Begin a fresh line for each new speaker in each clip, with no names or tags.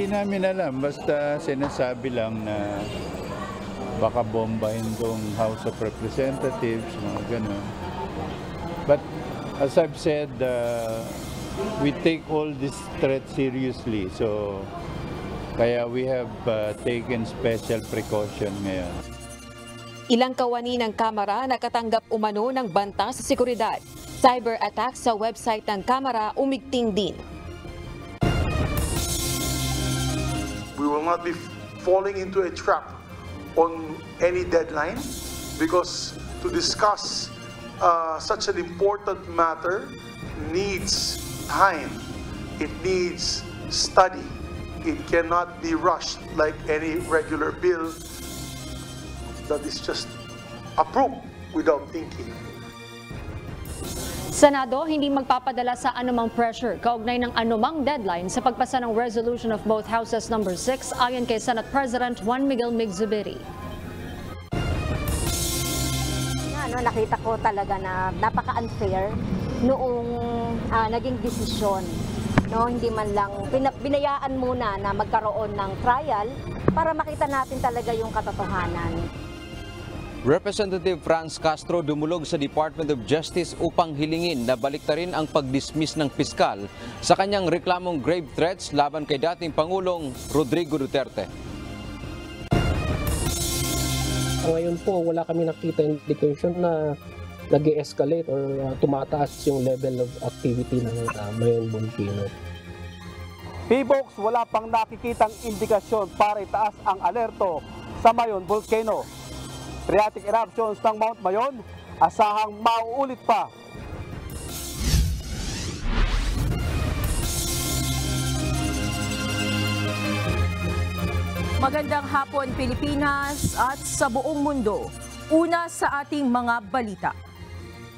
hindi namin alam. Basta sinasabi lang na baka bombahin tong House of Representatives, mga ganun. But as I've said, we take all this threat seriously. So, kaya we have taken special precaution ngayon.
Ilang kawani ng Kamara nakatanggap umano ng banta sa seguridad. Cyber attack sa website ng Kamara umigting din.
We will not be falling into a trap on any deadline because to discuss such an important matter needs time. It needs study. It cannot be rushed like any regular bill that is just approved without thinking.
Senado hindi magpapadala sa anumang pressure kaugnay ng anumang deadline sa pagpasa ng resolution of both houses number 6 ayon kay Senate President Juan Miguel Mig-Zubiri.
Nakita ko talaga na napaka-unfair noong naging desisyon. Hindi man lang binayaan muna na magkaroon ng trial para makita natin talaga yung katotohanan.
Representative Franz Castro dumulog sa Department of Justice upang hilingin na baliktarin ang pag-dismiss ng piskal sa kanyang reklamong grave threats laban kay dating Pangulong Rodrigo Duterte.
Ngayon po, wala kami nakita indication na nag-escalate or tumataas yung level of activity ng Mayon Volcano.
P-Box, wala pang nakikitang indikasyon para itaas ang alerto sa Mayon Volcano. Phreatic eruptions ng Mount Mayon, asahang mauulit pa.
Magandang hapon Pilipinas at sa buong mundo. Una sa ating mga balita.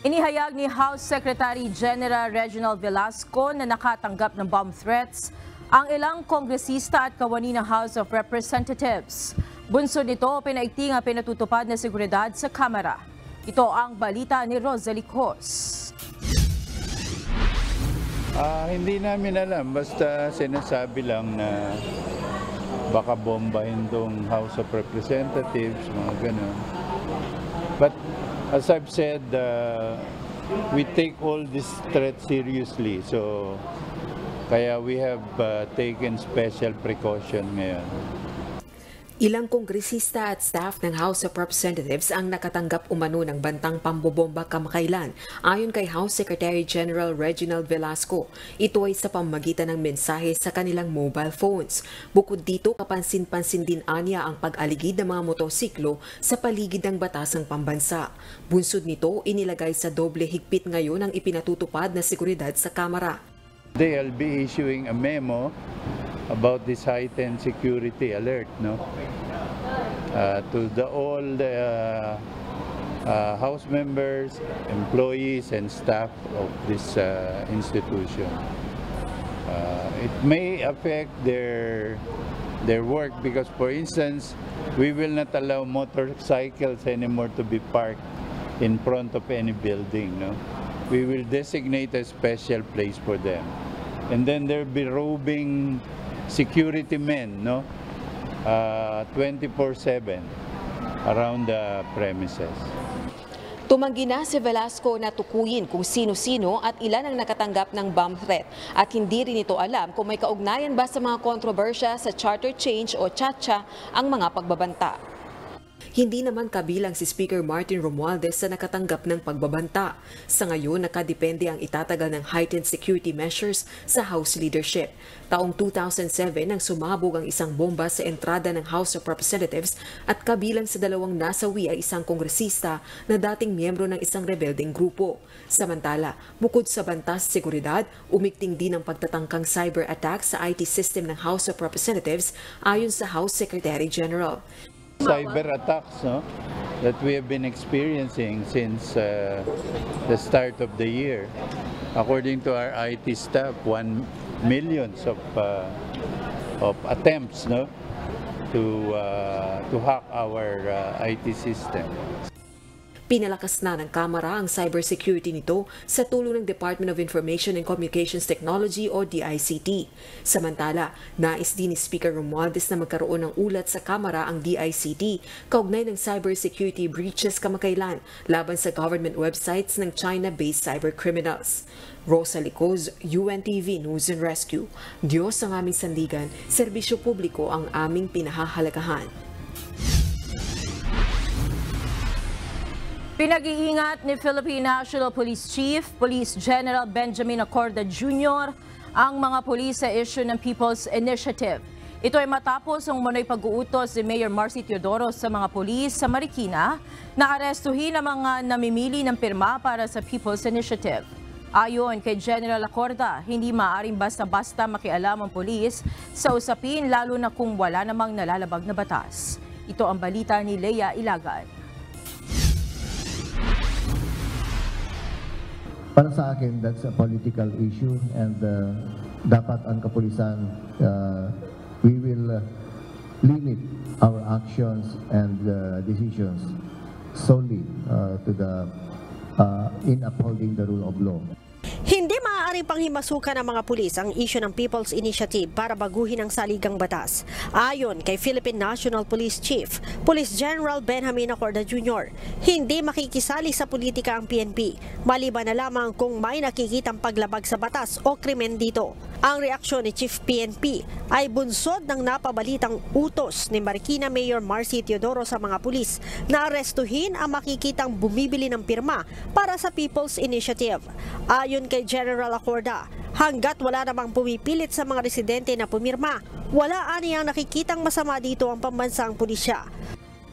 Inihayag ni House Secretary General Reginald Velasco na nakatanggap ng bomb threats ang ilang kongresista at kawani ng House of Representatives. Bunsod nito, pinaigting ang pinatutupad na seguridad sa Kamara. Ito ang balita ni Rosalie Cos.
Hindi namin alam. Basta sinasabi lang na baka bombahin tong House of Representatives, mga ganun. But as I've said, we take all this threat seriously. So, kaya we have taken special precaution ngayon.
Ilang kongresista at staff ng House of Representatives ang nakatanggap umano ng bantang pambobomba kamakailan ayon kay House Secretary General Reginald Velasco. Ito ay sa pamamagitan ng mensahe sa kanilang mobile phones. Bukod dito, kapansin-pansin din anya ang pag-aligid ng mga motosiklo sa paligid ng batasang pambansa. Bunsod nito, inilagay sa doble higpit ngayon ang ipinatutupad na seguridad sa Kamara.
I'll be issuing a memo about this heightened security alert, to all the House members, employees, and staff of this institution. It may affect their work because, for instance, we will not allow motorcycles anymore to be parked in front of any building. We will designate a special place for them. And then there'll be roving security men, 24/7 around the premises.
Tumanggi na si Velasco na tukuyin kung sino-sino at ilan ang nakatanggap ng bomb threat at hindi rin ito alam kung may kaugnayan ba sa mga kontrobersya sa charter change o CHA-CHA ang mga pagbabanta. Hindi naman kabilang si Speaker Martin Romualdez sa nakatanggap ng pagbabanta. Sa ngayon, nakadepende ang itatagal ng heightened security measures sa House leadership. Taong 2007 nang sumabog ang isang bomba sa entrada ng House of Representatives at kabilang sa dalawang nasawi ay isang kongresista na dating miyembro ng isang rebelding grupo. Samantala, bukod sa banta sa seguridad, umigting din ang pagtatangkang cyber attack sa IT system ng House of Representatives ayon sa House Secretary General.
Cyber attacks that we have been experiencing since the start of the year. According to our IT staff, 1 million of attempts to hack our IT system.
Pinalakas na ng Kamara ang cybersecurity nito sa tulong ng Department of Information and Communications Technology o DICT. Samantala, nais din ni Speaker Romualdez na magkaroon ng ulat sa Kamara ang DICT kaugnay ng cybersecurity breaches kamakailan laban sa government websites ng China-based cybercriminals. Rosa Licoz, UNTV News and Rescue. Diyos ang aming sandigan, serbisyo publiko ang aming pinahahalagahan.
Pinag-iingat ni Philippine National Police Chief, Police General Benjamin Acorda Jr. ang mga pulis sa issue ng People's Initiative. Ito ay matapos ang umano'y pag-uutos ni Mayor Marcy Teodoro sa mga pulis sa Marikina na arestuhin ang mga namimili ng pirma para sa People's Initiative. Ayon kay General Acorda, hindi maaaring basta-basta makialam ang pulis sa usapin lalo na kung wala namang nalalabag na batas. Ito ang balita ni Leia Ilagan.
Para sa akin, that's a political issue and dapat ang kapulisan, we will limit our actions and decisions solely to the in upholding the rule of law.
Hindi maaaring panghimasukan ng mga pulis ang isyu ng People's Initiative para baguhin ang saligang batas. Ayon kay Philippine National Police Chief, Police General Benjamin Acorda Jr., hindi makikisali sa politika ang PNP, maliban na lamang kung may nakikitang paglabag sa batas o krimen dito. Ang reaksyon ni Chief PNP ay bunsod ng napabalitang utos ni Marikina Mayor Marcy Teodoro sa mga pulis na arestuhin ang makikitang bumibili ng pirma para sa People's Initiative. Ayon kay General Acorda, hanggat wala namang pumipilit sa mga residente na pumirma, wala aniyang nakikitang masama dito ang pambansang pulisya.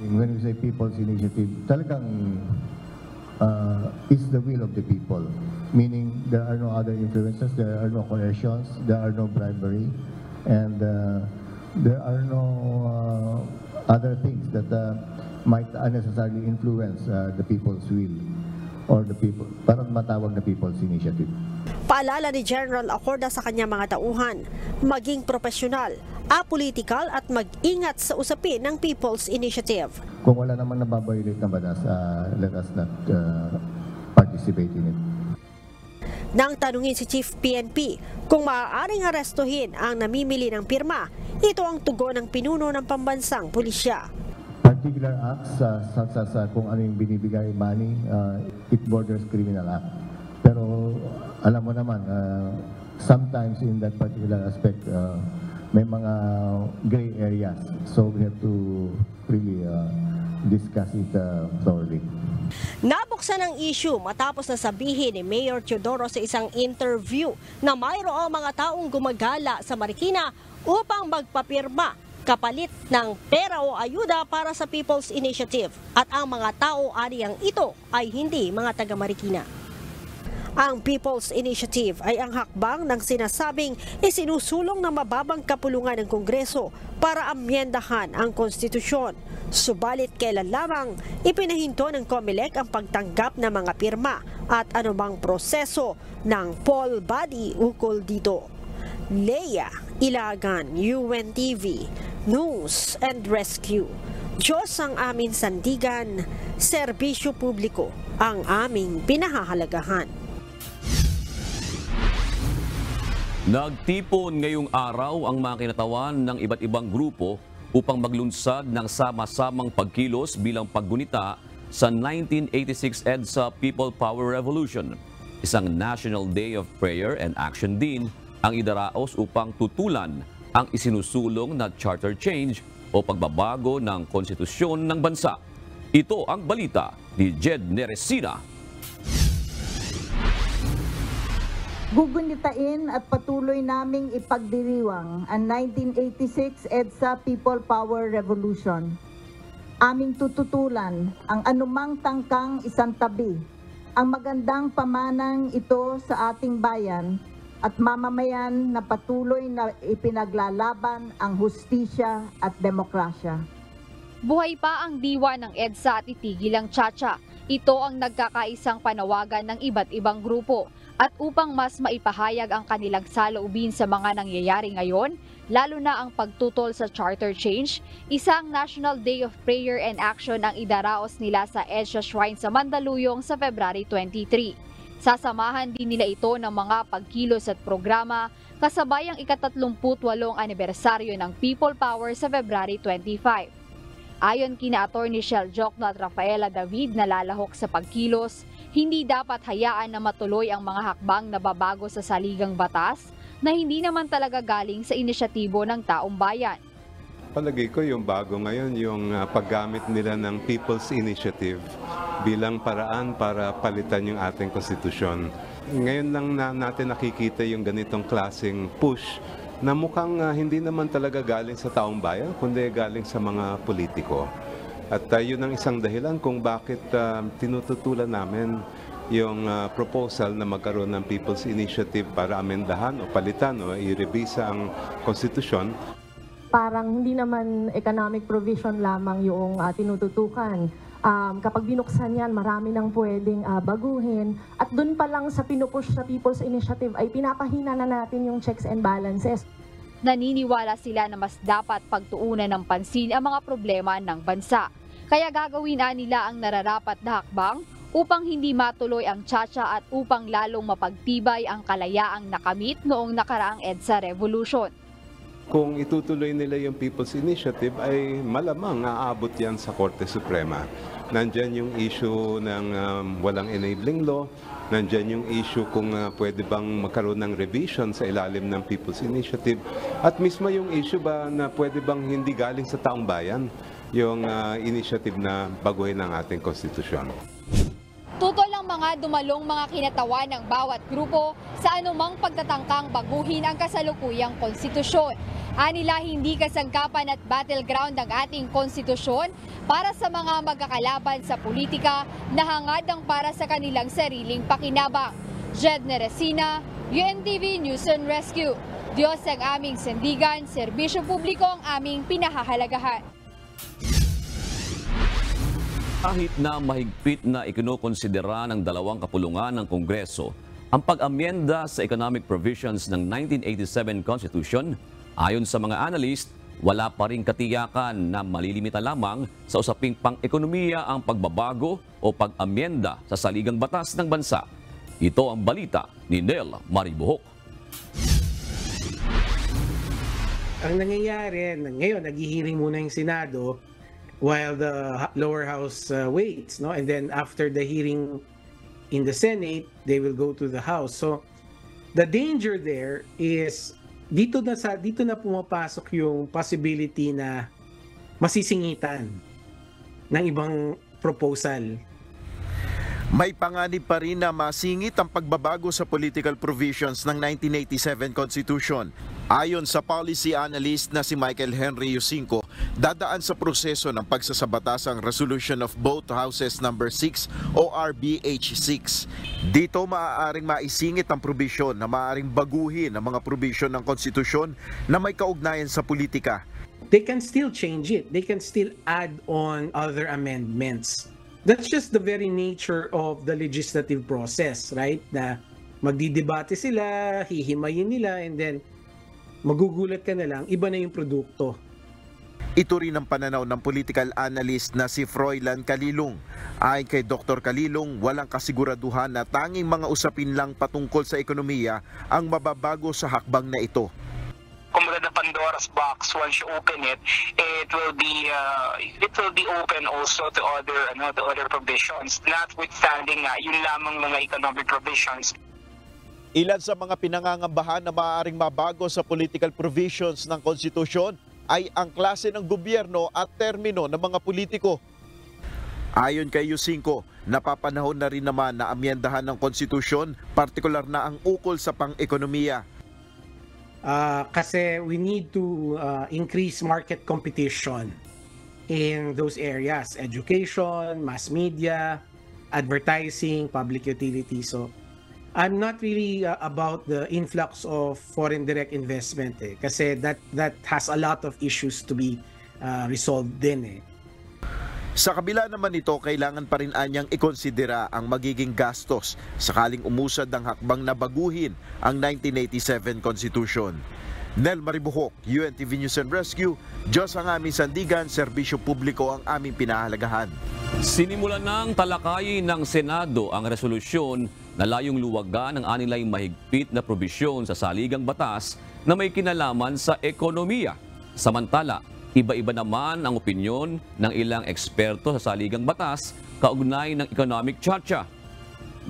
When we say People's Initiative, talagang it's the will of the people. Meaning there are no other influences, there are no coercions, there are no bribery, and there are no other things that might unnecessarily influence the people's will or the people, parang matawag na People's Initiative.
Paalala ni General Acorda sa kanyang mga tauhan, maging profesional, apolitical at mag-ingat sa usapin ng People's Initiative.
Kung wala naman nababiolate na batas, let us not participate in it.
Nang tanungin si Chief PNP kung maaaring arestuhin ang namimili ng pirma, ito ang tugon ng pinuno ng pambansang pulisya.
Particular acts such as kung ano yung binibigay money, it borders criminal act. Pero alam mo naman, sometimes in that particular aspect, may mga gray areas. So we have to really discuss it thoroughly.
Nabuksan ang issue matapos na sabihin ni Mayor Teodoro sa isang interview na mayroong mga taong gumagala sa Marikina upang magpapirma kapalit ng pera o ayuda para sa People's Initiative at ang mga tao aniyang ito ay hindi mga taga Marikina. Ang People's Initiative ay ang hakbang ng sinasabing isinusulong ng mababang kapulungan ng Kongreso para amyendahan ang konstitusyon. Subalit kailan lamang ipinahinto ng COMELEC ang pagtanggap ng mga pirma at anumang proseso ng poll body ukol dito. Leia Ilagan, UNTV News and Rescue. Diyos ang aming sandigan, serbisyo publiko ang aming pinahahalagahan.
Nagtipon ngayong araw ang mga kinatawan ng iba't ibang grupo upang maglunsad ng sama-samang pagkilos bilang paggunita sa 1986 EDSA People Power Revolution. Isang National Day of Prayer and Action din ang idaraos upang tutulan ang isinusulong na charter change o pagbabago ng konstitusyon ng bansa. Ito ang balita ni Jed Neresina.
Gugunitain at patuloy naming ipagdiriwang ang 1986 EDSA People Power Revolution. Aming tututulan ang anumang tangkang isantabi, ang magandang pamanang ito sa ating bayan at mamamayan na patuloy na ipinaglalaban ang hustisya at demokrasya.
Buhay pa ang diwa ng EDSA at itigil ang tsa-tsa. Ito ang nagkakaisang panawagan ng iba't ibang grupo. At upang mas maipahayag ang kanilang saloobin sa mga nangyayari ngayon, lalo na ang pagtutol sa charter change, isang National Day of Prayer and Action ang idaraos nila sa EDSA Shrine sa Mandaluyong sa February 23. Sasamahan din nila ito ng mga pagkilos at programa kasabay ang ika-38 anibersaryo ng People Power sa February 25. Ayon kina Atty. Shell Jokno at Rafaela David na lalahok sa pagkilos, hindi dapat hayaan na matuloy ang mga hakbang na babago sa saligang batas na hindi naman talaga galing sa inisyatibo ng taong bayan.
Palagay ko yung bago ngayon, yung paggamit nila ng People's Initiative bilang paraan para palitan yung ating konstitusyon. Ngayon lang natin nakikita yung ganitong klaseng push na mukhang hindi naman talaga galing sa taong bayan, kundi galing sa mga politiko. At yun ang isang dahilan kung bakit tinututulan namin yung proposal na magkaroon ng People's Initiative para amendahan o palitan o i-revisa ang konstitusyon.
Parang hindi naman economic provision lamang yung tinututukan. Kapag binuksan yan, marami nang pwedeng baguhin. At dun pa lang sa pinupush sa People's Initiative ay pinapahina na natin yung checks and balances.
Naniniwala sila na mas dapat pagtuunan ng pansin ang mga problema ng bansa. Kaya gagawin nila ang nararapat na hakbang upang hindi matuloy ang tsa-tsa at upang lalong mapagtibay ang kalayaang nakamit noong nakaraang EDSA Revolution.
Kung itutuloy nila yung People's Initiative ay malamang aabot yan sa Korte Suprema. Nandyan yung issue ng walang enabling law, nandyan yung issue kung pwede bang magkaroon ng revision sa ilalim ng People's Initiative, at mismo yung issue ba na pwede bang hindi galing sa taong bayan yung initiative na baguhin ang ating konstitusyon.
Tutol ang mga dumalong mga kinatawan ng bawat grupo sa anumang pagtatangkang baguhin ang kasalukuyang konstitusyon. Anila hindi kasangkapan at battleground ang ating konstitusyon para sa mga magkakalaban sa politika na hangadang para sa kanilang sariling pakinabang. Jed Neresina, UNTV News and Rescue. Diyos ang aming sandigan, serbisyo publiko ang aming pinahahalagahan.
Kahit na mahigpit na ikinukonsidera ng dalawang kapulungan ng Kongreso ang pag-amyenda sa economic provisions ng 1987 Constitution, ayon sa mga analyst, wala pa ring katiyakan na malilimita lamang sa usaping pang-ekonomiya ang pagbabago o pag-amyenda sa saligang batas ng bansa. Ito ang balita ni Nel Maribuhok.
Ang nangyayari, ngayon naghihiring muna yung Senado while the lower house waits, no? And then after the hearing in the Senate, they will go to the House. So the danger there is dito na pumapasok yung possibility na masisingitan ng ibang proposal.
May panganib pa rin na masingit ang pagbabago sa political provisions ng 1987 Constitution. Ayon sa policy analyst na si Michael Henry Yusinko, dadaan sa proseso ng pagsasabatas ang Resolution of Both Houses No. 6 o RBH6. Dito maaaring maisingit ang probisyon na maaaring baguhin ang mga probisyon ng konstitusyon na may kaugnayan sa politika.
They can still change it. They can still add on other amendments. That's just the very nature of the legislative process, right? Na magdidebate sila, hihimayin nila, and then magugulat ka na lang, iba na yung produkto.
Ito rin ang pananaw ng political analyst na si Froilan Calilong. Ayon kay Dr. Calilong, walang kasiguraduhan na tanging mga usapin lang patungkol sa ekonomiya ang mababago sa hakbang na ito.
Kumbaga the Pandora's box, once you open it, it will be open also to other provisions, notwithstanding yun lamang mga economic provisions.
Ilan sa mga pinangangambahan na maaaring mabago sa political provisions ng konstitusyon ay ang klase ng gobyerno at termino ng mga politiko. Ayon kay Yusinko, napapanahon na rin naman na amyendahan ng konstitusyon, partikular na ang ukol sa pang-ekonomiya.
Kasi we need to increase market competition in those areas, education, mass media, advertising, public utility. So I'm not really about the influx of foreign direct investment kasi that has a lot of issues to be resolved din.
Sa kabila naman nito, kailangan pa rin anyang ikonsidera ang magiging gastos sakaling umusad ng hakbang na baguhin ang 1987 Constitution. Nel Maribuhok, UNTV News and Rescue, Diyos ang aming sandigan, serbisyo publiko ang aming pinahalagahan.
Sinimulan ng talakayin ng Senado ang resolusyon na layong luwagan ang anilang mahigpit na probisyon sa saligang batas na may kinalaman sa ekonomiya. Samantala, iba-iba naman ang opinyon ng ilang eksperto sa saligang batas kaugnay ng economic charcha.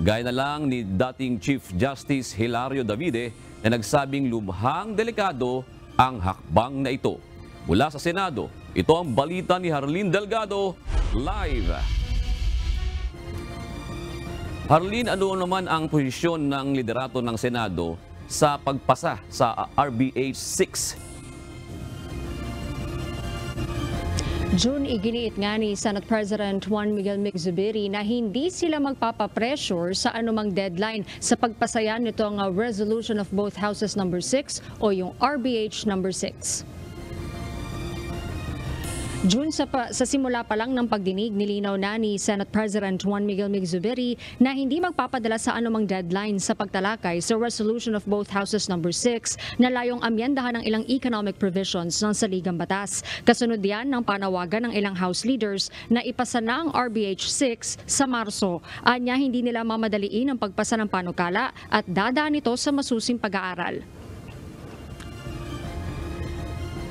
Gaya na lang ni dating Chief Justice Hilario Davide na nagsabing lubhang delikado ang hakbang na ito. Mula sa Senado, ito ang balita ni Harleen Delgado, live. Harleen, ano naman ang posisyon ng liderato ng Senado sa pagpasa sa RBH 6?
June, iginiit nga ni Senate President Juan Miguel Migs-Zubiri na hindi sila magpapapressure sa anumang deadline sa pagpasayan nitong Resolution of Both Houses No. 6 o yung RBH No. 6. June, sa simula pa lang ng pagdinig, nilinaw na ni Senate President Juan Miguel Migs-Zubiri na hindi magpapadala sa anumang deadline sa pagtalakay sa Resolution of Both Houses No. 6 na layong amyendahan ng ilang economic provisions ng saligang batas. Kasunod yan ng panawagan ng ilang House leaders na ipasa na ang RBH 6 sa Marso. Anya, hindi nila mamadaliin ang pagpasa ng panukala at dadaan ito sa masusing pag-aaral.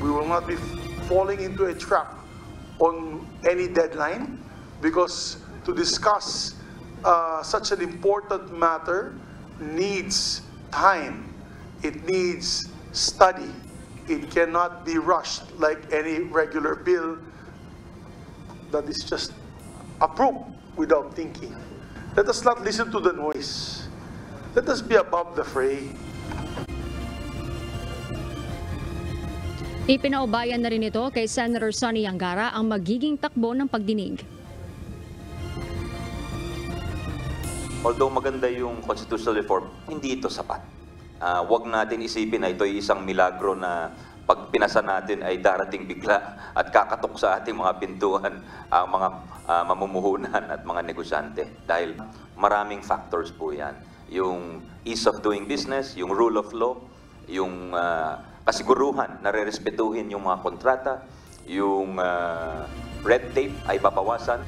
We will not be falling into a trap on any deadline, because to discuss such an important matter needs time, it needs study, it cannot be rushed like any regular bill that is just approved without thinking. Let us not listen to the noise, let us be above the fray.
Ipinaubayan na rin ito kay Senator Sonny Angara ang magiging takbo ng pagdinig.
Although maganda yung constitutional reform, hindi ito sapat. Huwag natin isipin na ito ay isang milagro na pag pinasa natin ay darating bigla at kakatok sa ating mga pintuan ang mga mamumuhunan at mga negosyante. Dahil maraming factors po yan. Yung ease of doing business, yung rule of law, yung kasiguruhan na re-respetuhin yung mga kontrata, yung red tape ay babawasan.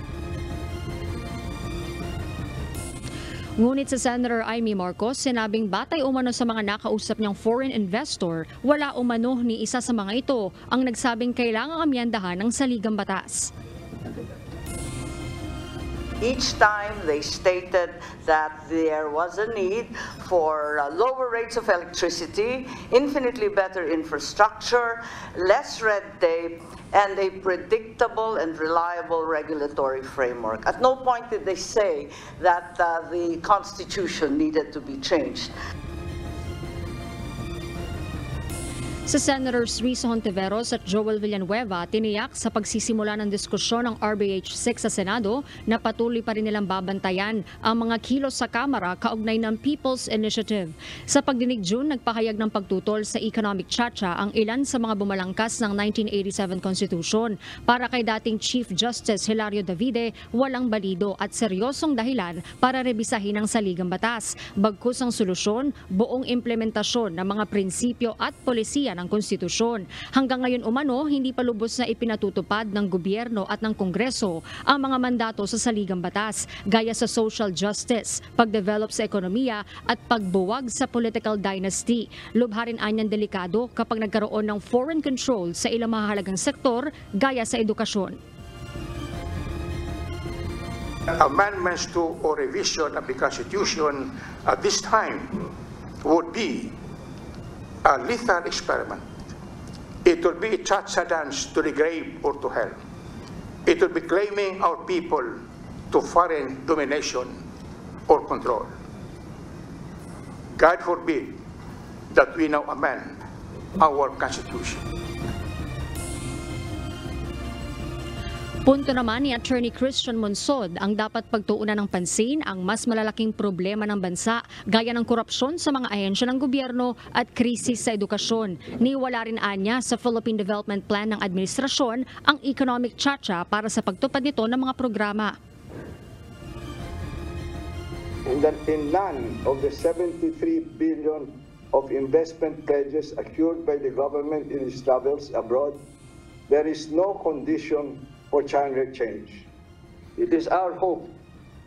Ngunit sa Senator Amy Marcos, sinabing batay umano sa mga nakausap niyang foreign investor, wala umano ni isa sa mga ito ang nagsabing kailangang amyendahan ng saligang batas.
Each time they stated that there was a need for lower rates of electricity, infinitely better infrastructure, less red tape, and a predictable and reliable regulatory framework. At no point did they say that the Constitution needed to be changed.
Sa Senators Risa Hontiveros at Joel Villanueva, tiniyak sa pagsisimula ng diskusyon ng RBH 6 sa Senado na patuloy pa rin nilang babantayan ang mga kilos sa Kamara kaugnay ng People's Initiative. Sa pagdinig June, nagpahayag ng pagtutol sa economic charcha ang ilan sa mga bumalangkas ng 1987 Constitution. Para kay dating Chief Justice Hilario Davide, walang balido at seryosong dahilan para rebisahin ang saligang batas. Bagkus ang solusyon, buong implementasyon ng mga prinsipyo at polisiya ng konstitusyon. Hanggang ngayon umano, hindi pa lubos na ipinatutupad ng gobyerno at ng Kongreso ang mga mandato sa saligang batas, gaya sa social justice, pagdevelop sa ekonomiya at pagbuwag sa political dynasty. Lubha rin anyang delikado kapag nagkaroon ng foreign control sa ilang mahalagang sektor, gaya sa edukasyon.
Amendments to or revision of the Constitution at this time would be a lethal experiment. It will be a cha-cha dance to the grave or to hell. It will be claiming our people to foreign domination or control. God forbid that we now amend our Constitution.
Punto naman ni Attorney Christian Monsod, ang dapat pagtuunan ng pansin ang mas malalaking problema ng bansa gaya ng korupsyon sa mga ahensya ng gobyerno at krisis sa edukasyon. Niwala rin anya sa Philippine Development Plan ng administrasyon ang economic tsa-tsa para sa pagtupad nito ng mga programa.
In none of the 73 billion of investment pledges accrued by the government in its travels abroad, there is no condition for charter change. It is our hope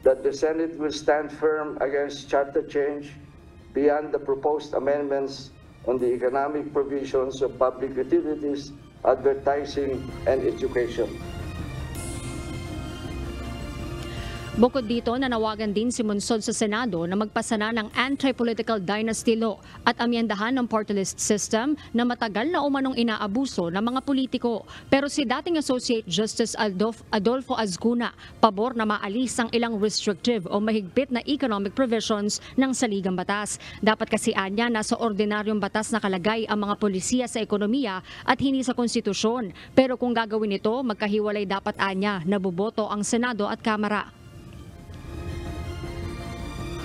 that the Senate will stand firm against charter change beyond the proposed amendments on the economic provisions of public utilities, advertising, and education.
Bukod dito, nanawagan din si Monsod sa Senado na magpasana ng anti-political dynasty law at amyendahan ng party list system na matagal na umanong inaabuso ng mga politiko. Pero si dating Associate Justice Adolfo Azcuna, pabor na maalis ang ilang restrictive o mahigpit na economic provisions ng saligang batas. Dapat kasi anya nasa ordinaryong batas nakalagay ang mga polisiya sa ekonomiya at hindi sa konstitusyon. Pero kung gagawin ito, magkahiwalay dapat anya na boboto ang Senado at Kamara.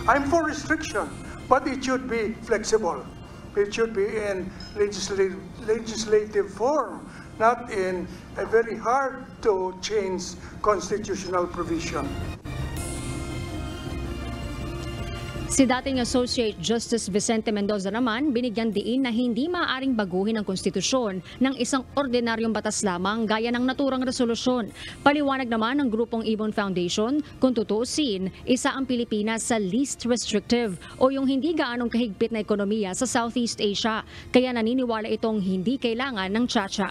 I'm for restriction, but it should be flexible. It should be in legislative form, not in a very hard to change constitutional provision.
Si dating Associate Justice Vicente Mendoza naman, binigyan diin na hindi maaaring baguhin ang konstitusyon ng isang ordinaryong batas lamang gaya ng naturang resolusyon. Paliwanag naman ng grupong Ibon Foundation, kung tutuusin, isa ang Pilipinas sa least restrictive o yung hindi gaanong kahigpit na ekonomiya sa Southeast Asia. Kaya naniniwala itong hindi kailangan ng tsa-tsa.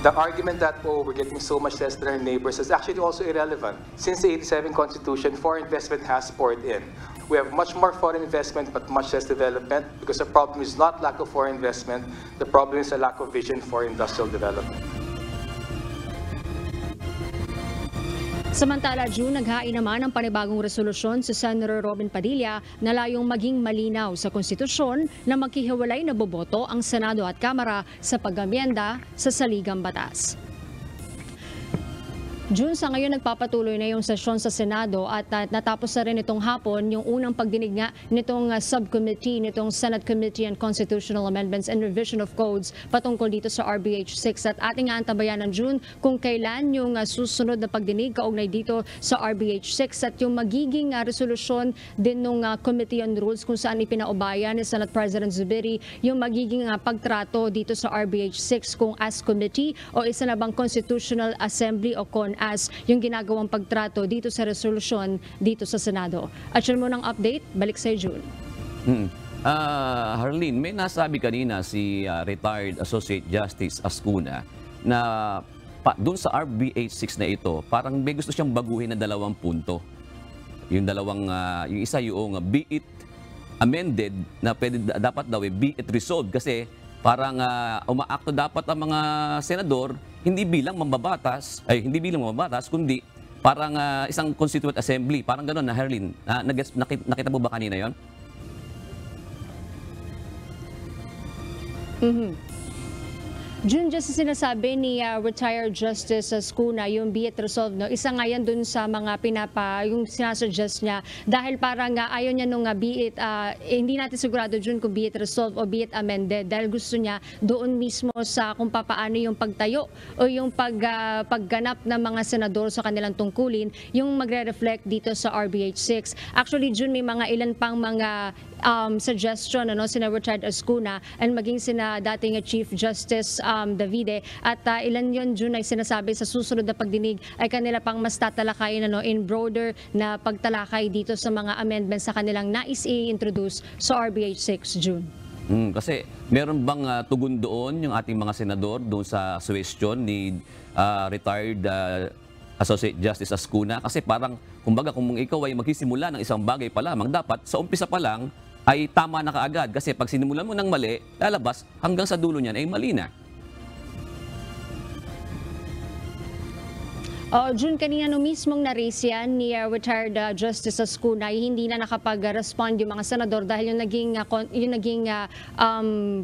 The argument that, oh, we're getting so much less than our neighbors is actually also irrelevant. Since the 87 Constitution, foreign investment has poured in. We have much more foreign investment but much less development because the problem is not lack of foreign investment, the problem is a lack of vision for industrial development.
Samantala, June, naghain naman ng panibagong resolusyon si Senator Robin Padilla na layong maging malinaw sa konstitusyon na maghihiwalay na boboto ang Senado at Kamara sa pag-amyenda sa saligang batas. June, sa ngayon nagpapatuloy na yung sesyon sa Senado at natapos na rin itong hapon yung unang pagdinig nga nitong subcommittee, nitong Senate Committee on Constitutional Amendments and Revision of Codes patungkol dito sa RBH 6 at ating antabayan ng June kung kailan yung susunod na pagdinig kaugnay dito sa RBH 6 at yung magiging resolusyon din ng Committee on Rules kung saan ipinaubayan ni Senate President Zubiri yung magiging pagtrato dito sa RBH 6 kung as committee o isa na bang Constitutional Assembly o as yung ginagawang pagtrato dito sa resolusyon dito sa Senado. At yun mo ng update, balik sa June.
Harleen, may nasabi kanina si retired Associate Justice Azcuna na doon sa RBH 6 na ito, parang may gusto siyang baguhin na 2 punto. Yung yung isa yung be it amended na dapat daw be it resolved kasi parang umaakto dapat ang mga senador hindi bilang mambabatas, kundi parang isang constituent assembly. Parang gano'n na, Harleen. Nakita mo ba kanina yon?
June, just sinasabi ni retired Justice Azcuna, yung be it resolved, no? Isa nga yan dun sa mga yung sinasuggest niya dahil parang ayaw niya nung be it, hindi natin sigurado June kung be it resolved o be it amended dahil gusto niya doon mismo sa kung paano yung pagtayo o yung pagganap ng mga senador sa kanilang tungkulin yung magre-reflect dito sa RBH 6. Actually, June, may mga ilan pang mga suggestion sina retired Azcuna and maging sina dating Chief Justice Davide at ilan yon June ay sinasabi sa susunod na pagdinig ay kanila pang mas tatalakayin in broader na pagtalakay dito sa mga amendments sa kanilang nais i-introduce sa RBH 6 June.
Kasi meron bang tugon doon yung ating mga senador doon sa suggestion ni retired Associate Justice Azcuna? Kasi parang kumbaga kung ikaw ay magsisimula ng isang bagay pa lamang, dapat sa umpisa pa lang ay tama na kaagad. Kasi pag sinimulan mo ng mali, lalabas hanggang sa dulo niyan ay mali na.
June, kanina no mismong na-raise yan ni retired Justice Ascuna, hindi na nakapag-respond yung mga senador dahil yung naging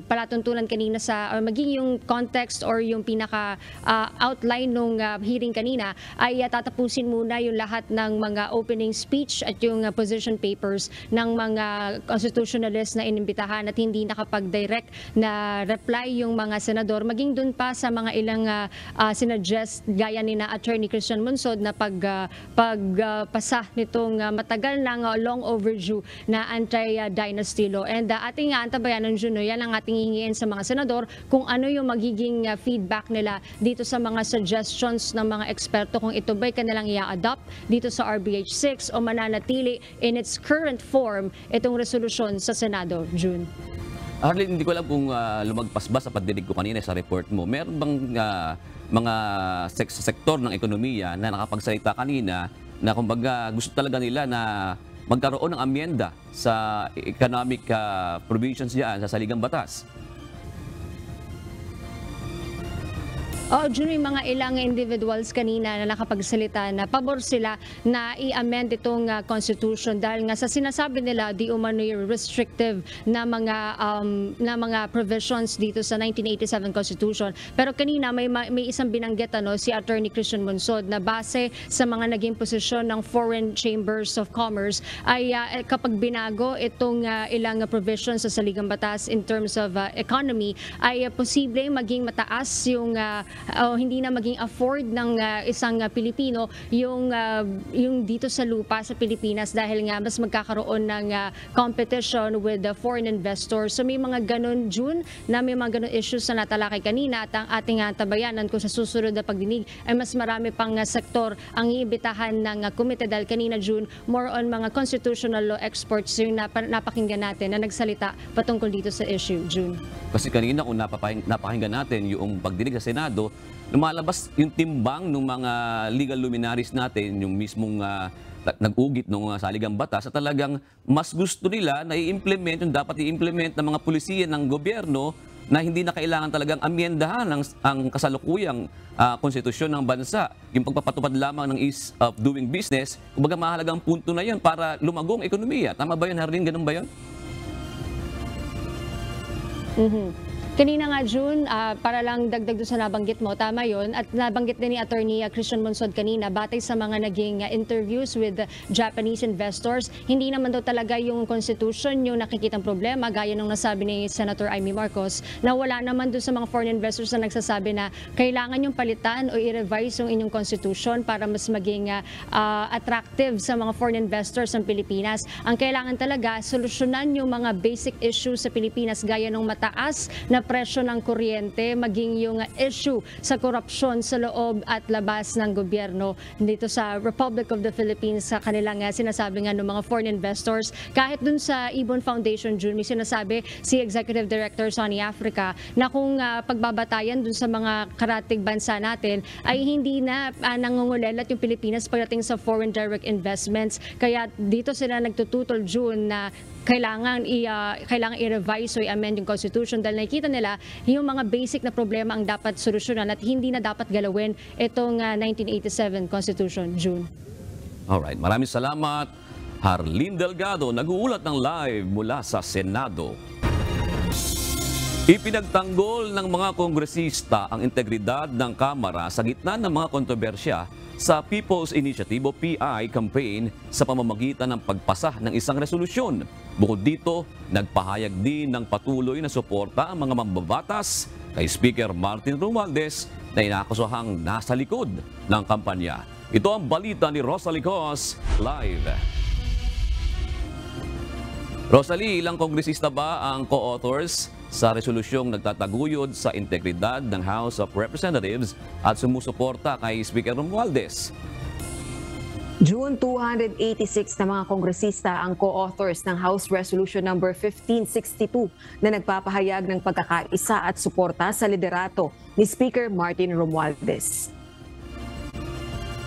palatuntunan kanina sa, or maging yung context or yung pinaka-outline nung hearing kanina ay tatapusin muna yung lahat ng mga opening speech at yung position papers ng mga constitutionalists na inimbitahan at hindi nakapag-direct na reply yung mga senador. Maging dun pa sa mga ilang sinuggest gaya ni na Attorney Christian Monsod na pagpasa nitong matagal ng long overdue na anti-dynasty law. And ating antabayan ng Juno, yan ang ating hingin sa mga senador kung ano yung magiging feedback nila dito sa mga suggestions ng mga eksperto kung ito ba'y kanilang i-adopt dito sa RBH 6 o mananatili in its current form itong resolusyon sa Senado, June.
Arlene, hindi ko alam kung lumagpas ba sa pagdinig ko kanina sa report mo. Meron bang mga sektor ng ekonomiya na nakapagsalita kanina na kumbaga gusto talaga nila na magkaroon ng amyenda sa economic provisions diyan sa saligang batas?
June, yung mga ilang individuals kanina na nakapagsalita na pabor sila na i-amend itong constitution dahil nga sa sinasabi nila di umano restrictive na mga provisions dito sa 1987 constitution. Pero kanina may isang binanggit si Attorney Christian Monsod na base sa mga naging posisyon ng foreign chambers of commerce ay kapag binago itong ilang provisions sa saligang batas in terms of economy ay posible maging mataas yung hindi na maging afford ng isang Pilipino yung dito sa lupa sa Pilipinas dahil nga mas magkakaroon ng competition with the foreign investors. So may mga ganun, June, na may mga ganun issues na natalakay kanina at ang ating tabayanan kung sa susunod na pagdinig ay mas marami pang sektor ang iimbitahan ng komite dahil kanina, June, more on mga constitutional law experts yung napakinggan natin na nagsalita patungkol dito sa issue, June.
Kasi kanina kung napakinggan natin yung pagdinig sa Senado, lumalabas yung timbang ng mga legal luminaries natin, yung mismong nag-ugit ng saligang batas, at talagang mas gusto nila na i-implement yung dapat i-implement ng mga pulisiya ng gobyerno na hindi na kailangan talagang amyendahan ang kasalukuyang konstitusyon ng bansa. Yung pagpapatupad lamang ng ease of doing business, kumbaga mahalagang punto na yun para lumagong ekonomiya. Tama ba yun, Harleen? Ganun ba yun?
Kanina nga, June, para lang dagdag doon sa nabanggit mo, tama yun. At nabanggit din ni Attorney Christian Monsod kanina, batay sa mga naging interviews with Japanese investors, hindi naman daw talaga yung constitution yung nakikitang problema, gaya nung nasabi ni Senator Amy Marcos, na wala naman doon sa mga foreign investors na nagsasabi na kailangan yung palitan o i-revise yung inyong constitution para mas maging attractive sa mga foreign investors ng Pilipinas. Ang kailangan talaga, solusyonan yung mga basic issues sa Pilipinas, gaya nung mataas na presyo ng kuryente, maging yung issue sa korupsyon sa loob at labas ng gobyerno dito sa Republic of the Philippines sa kanilang sinasabi nga ng mga foreign investors. Kahit dun sa Ibon Foundation, June, may sinasabi si Executive Director Sonny Africa na kung pagbabatayan dun sa mga karatig bansa natin ay hindi na nangungulelat yung Pilipinas pagdating sa foreign direct investments. Kaya dito sila nagtututol, June, na kailangan i-revise o i-amend yung constitution dahil nakikita nila yung mga basic na problema ang dapat solusyonan at hindi na dapat galawin itong 1987 constitution, June.
Alright, maraming salamat. Harleen Delgado, nag-uulat ng live mula sa Senado. Ipinagtanggol ng mga kongresista ang integridad ng Kamara sa gitna ng mga kontrobersya sa People's Initiative o PI campaign sa pamamagitan ng pagpasa ng isang resolusyon. Bukod dito, nagpahayag din ng patuloy na suporta ang mga mambabatas kay Speaker Martin Romualdez na inakusahang nasa likod ng kampanya. Ito ang balita ni Rosalie Cos, live. Rosalie, ilang kongresista ba ang co-authors sa resolusyong nagtataguyod sa integridad ng House of Representatives at sumusuporta kay Speaker Romualdez?
June, 286 na mga kongresista ang co-authors ng House Resolution number 1562 na nagpapahayag ng pagkakaisa at suporta sa liderato ni Speaker Martin Romualdez.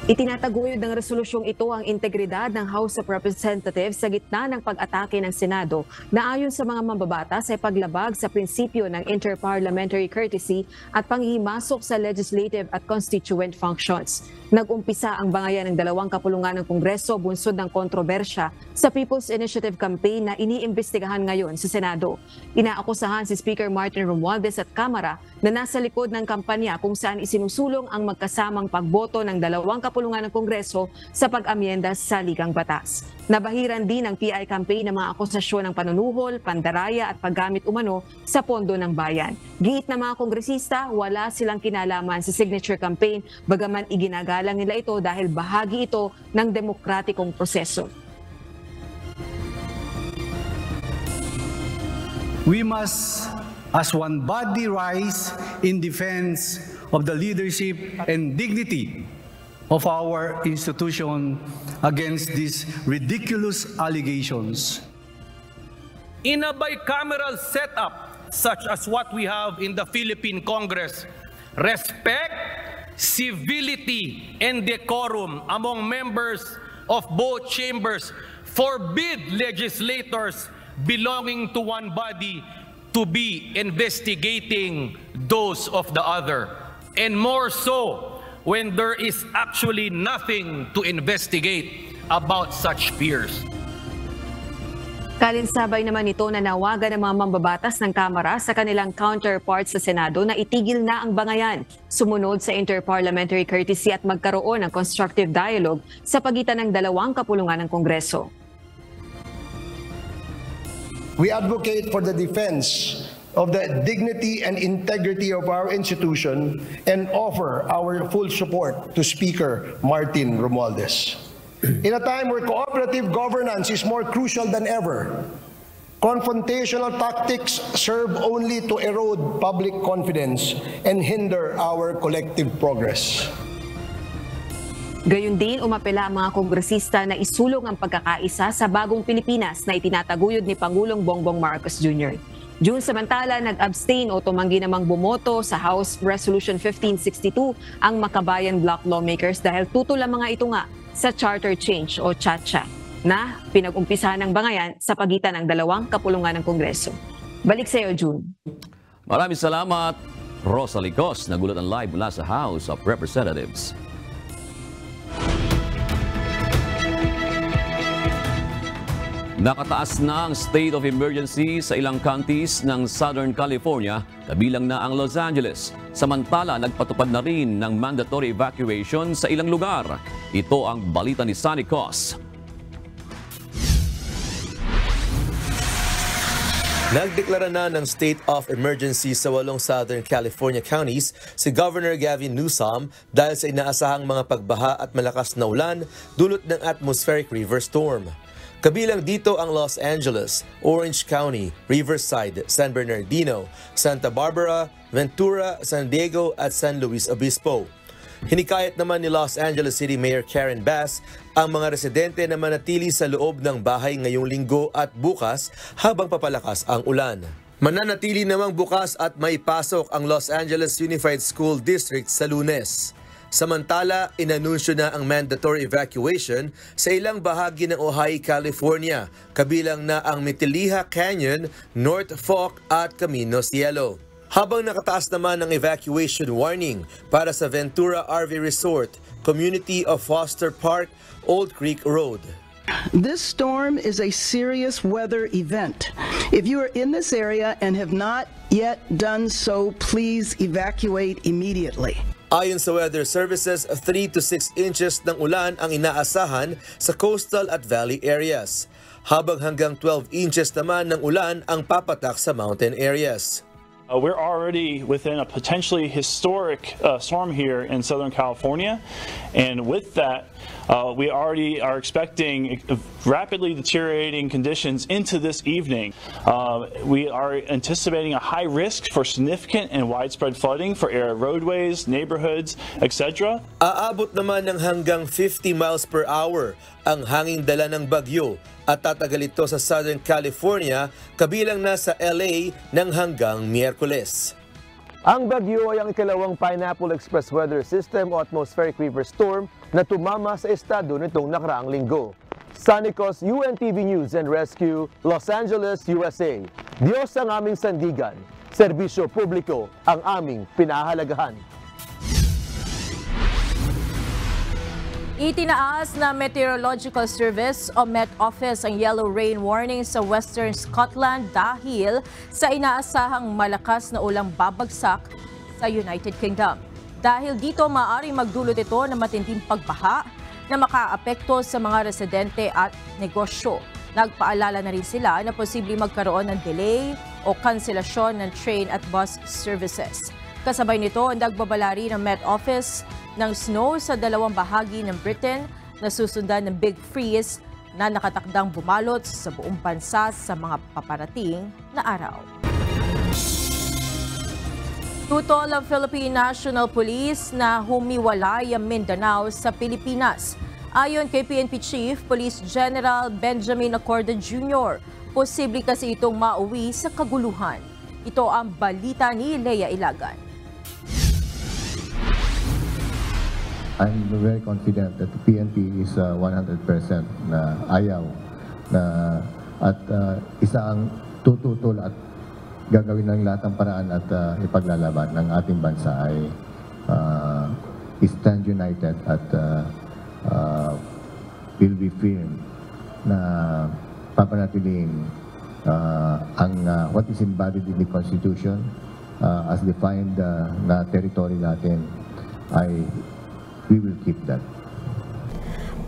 Itinataguyod ng resolusyong ito ang integridad ng House of Representatives sa gitna ng pag-atake ng Senado na ayon sa mga mambabatas ay paglabag sa prinsipyo ng interparliamentary courtesy at panghihimasok sa legislative at constituent functions. Nag-umpisa ang bangayan ng dalawang kapulungan ng Kongreso bunsod ng kontrobersya sa People's Initiative Campaign na iniimbestigahan ngayon sa Senado. Inaakusahan si Speaker Martin Romualdez at Kamara na nasa likod ng kampanya kung saan isinusulong ang magkasamang pagboto ng dalawang kapulungan ng Kongreso sa pag-amyenda sa Ligang Batas. Nabahiran din ng PI campaign ng mga akusasyon ng panunuhol, pandaraya at paggamit umano sa pondo ng bayan. Giit ng mga kongresista, wala silang kinalaman sa signature campaign bagaman iginagalang nila ito dahil bahagi ito ng demokratikong proseso.
We must, as one body, rise in defense of the leadership and dignity of our institution against these ridiculous allegations.
In a bicameral setup such as what we have in the Philippine Congress, respect, civility, and decorum among members of both chambers forbid legislators belonging to one body to be investigating those of the other, and more so when there is actually nothing to investigate about such peers.
Kalinsabay naman ito na nawagan ng mga mambabatas ng Kamara sa kanilang counterparts sa Senado na itigil na ang bangayan, sumunod sa interparliamentary courtesy at magkaroon ng constructive dialogue sa pagitan ng dalawang kapulungan ng Kongreso.
We advocate for the defense of the dignity and integrity of our institution and offer our full support to Speaker Martin Romualdez. In a time where cooperative governance is more crucial than ever, confrontational tactics serve only to erode public confidence and hinder our collective progress.
Gayun din, umapela ang mga kongresista na isulong ang pagkakaisa sa bagong Pilipinas na itinataguyod ni Pangulong Bongbong Marcos Jr. June samantala, nag-abstain o tumanggi namang bumoto sa House Resolution 1562 ang Makabayan Bloc lawmakers dahil tutol ang mga ito nga sa charter change o CHAT-CHAT na pinag-umpisahan ng bangayan sa pagitan ng dalawang kapulungan ng Kongreso. Balik sa iyo, June.
Maraming salamat, Rosalie Cos. Nagulat ang live mula sa House of Representatives. Nakataas na ang state of emergency sa ilang counties ng Southern California, kabilang na ang Los Angeles. Samantala, nagpatupad na rin ng mandatory evacuation sa ilang lugar. Ito ang balita ni Sunny Cos.
Nagdeklara na ng state of emergency sa 8 Southern California counties si Governor Gavin Newsom dahil sa inaasahang mga pagbaha at malakas na ulan dulot ng atmospheric river storm. Kabilang dito ang Los Angeles, Orange County, Riverside, San Bernardino, Santa Barbara, Ventura, San Diego at San Luis Obispo. Hinikayat naman ni Los Angeles City Mayor Karen Bass ang mga residente na manatili sa loob ng bahay ngayong linggo at bukas habang papalakas ang ulan. Mananatili namang bukas at may pasok ang Los Angeles Unified School District sa Lunes. Samantala, inanunsyo na ang mandatory evacuation sa ilang bahagi ng Ojai, California, kabilang na ang Mitiliha Canyon, North Fork at Camino Cielo. Habang nakataas naman ang evacuation warning para sa Ventura RV Resort, community of Foster Park, Old Creek Road.
This storm is a serious weather event. If you are in this area and have not yet done so, please evacuate immediately.
Ayon sa Weather Services, 3 to 6 inches ng ulan ang inaasahan sa coastal at valley areas, habang hanggang 12 inches naman ng ulan ang papatak sa mountain areas.
We're already within a potentially historic storm here in Southern California, and with that, we already are expecting rapidly deteriorating conditions into this evening. We are anticipating a high risk for significant and widespread flooding for area roadways, neighborhoods, etc.
Aabot naman ng hanggang 50 miles per hour ang hanging dala ng bagyo at tatagal ito sa Southern California kabilang na sa LA ng hanggang Miyerkules.
Ang bagyo ay ang ikalawang Pineapple Express weather system o atmospheric river storm na tumama sa estado nitong nakaraang linggo. Sanicos UNTV News and Rescue, Los Angeles, USA. Diyos ang aming sandigan, serbisyo publiko ang aming pinahahalagahan.
Itinaas na Meteorological Service o Met Office ang yellow rain warning sa Western Scotland dahil sa inaasahang malakas na ulang babagsak sa United Kingdom. Dahil dito maaaring magdulot ito ng matinding pagbaha na makaapekto sa mga residente at negosyo. Nagpaalala na rin sila na posibleng magkaroon ng delay o kanselasyon ng train at bus services. Kasabay nito, nagbabala rin ng Met Office ng snow sa dalawang bahagi ng Britain na susundan ng Big Freeze na nakatakdang bumalot sa buong bansa sa mga paparating na araw. Tutol ang Philippine National Police na humiwalay ang Mindanao sa Pilipinas. Ayon kay PNP Chief Police General Benjamin Acorda Jr., posible kasi itong mauwi sa kaguluhan. Ito ang balita ni Lea Ilagan.
I'm very confident that the PNP is 100% na ayaw na at isa ang tututol at gagawin ng lahat ng paraan at ipaglalaban ng ating bansa ay stand united at will be firm na papanatiling ang what is embodied in the Constitution as defined na territory natin ay we will keep that.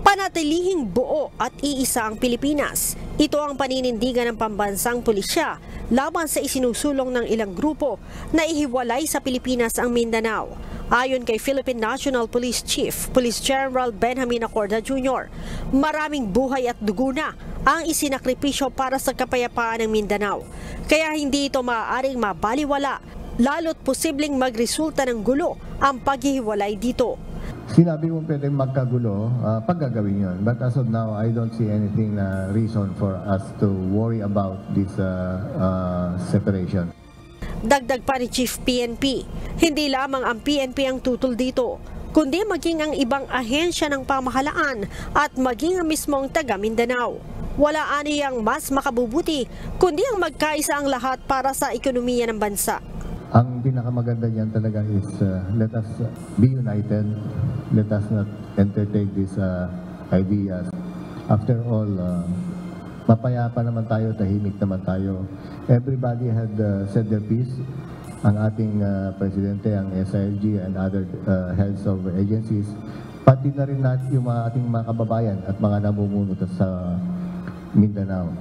Panatilihing buo at iisa ang Pilipinas. Ito ang paninindigan ng pambansang pulisya laban sa isinusulong ng ilang grupo na ihiwalay sa Pilipinas ang Mindanao. Ayon kay Philippine National Police Chief Police General Benjamin Acorda Jr., maraming buhay at dugo na ang isinakripisyo para sa kapayapaan ng Mindanao. Kaya hindi ito maaaring mabaliwala, lalo't posibleng magresulta ng gulo ang paghihiwalay dito.
Sinabi mo pwedeng magkagulo, paggagawin yun. But as of now, I don't see anything na reason for us to worry about this separation.
Dagdag pa ni Chief PNP, hindi lamang ang PNP ang tutol dito, kundi maging ang ibang ahensya ng pamahalaan at maging ang mismong taga Mindanao. Wala aniyang mas makabubuti, kundi ang magkaisa ang lahat para sa ekonomiya ng bansa.
Ang pinakamaganda niyan talaga is let us be united. Let us not entertain these ideas. After all, mapayapa naman tayo, tahimik naman tayo. Everybody had said their piece. Ang ating presidente, ang SILG and other heads of agencies, pati na rin natin yung ating mga kababayan at mga namumuno sa Mindanao.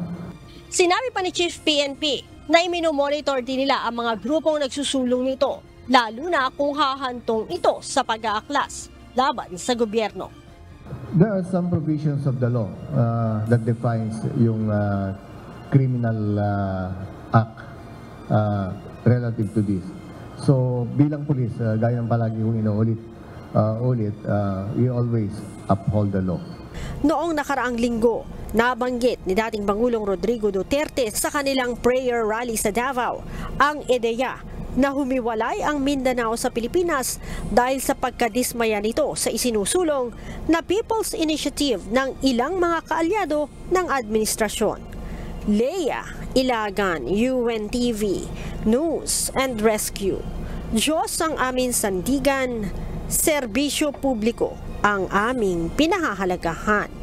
Sinabi pa ni Chief PNP na iminomonitor din nila ang mga grupong nagsusulong nito, lalo na kung hahantong ito sa pag-aaklas laban sa gobyerno.
There are some provisions of the law that defines yung criminal act relative to this. So bilang pulis, gaya ng palagi kong inuulit, we always uphold the law.
Noong nakaraang linggo, nabanggit ni dating Pangulong Rodrigo Duterte sa kanilang prayer rally sa Davao ang ideya na humiwalay ang Mindanao sa Pilipinas dahil sa pagkadismaya nito sa isinusulong na People's Initiative ng ilang mga kaalyado ng administrasyon. Lea Ilagan, UNTV News and Rescue. Diyos ang aming sandigan, serbisyo publiko ang aming pinahahalagahan.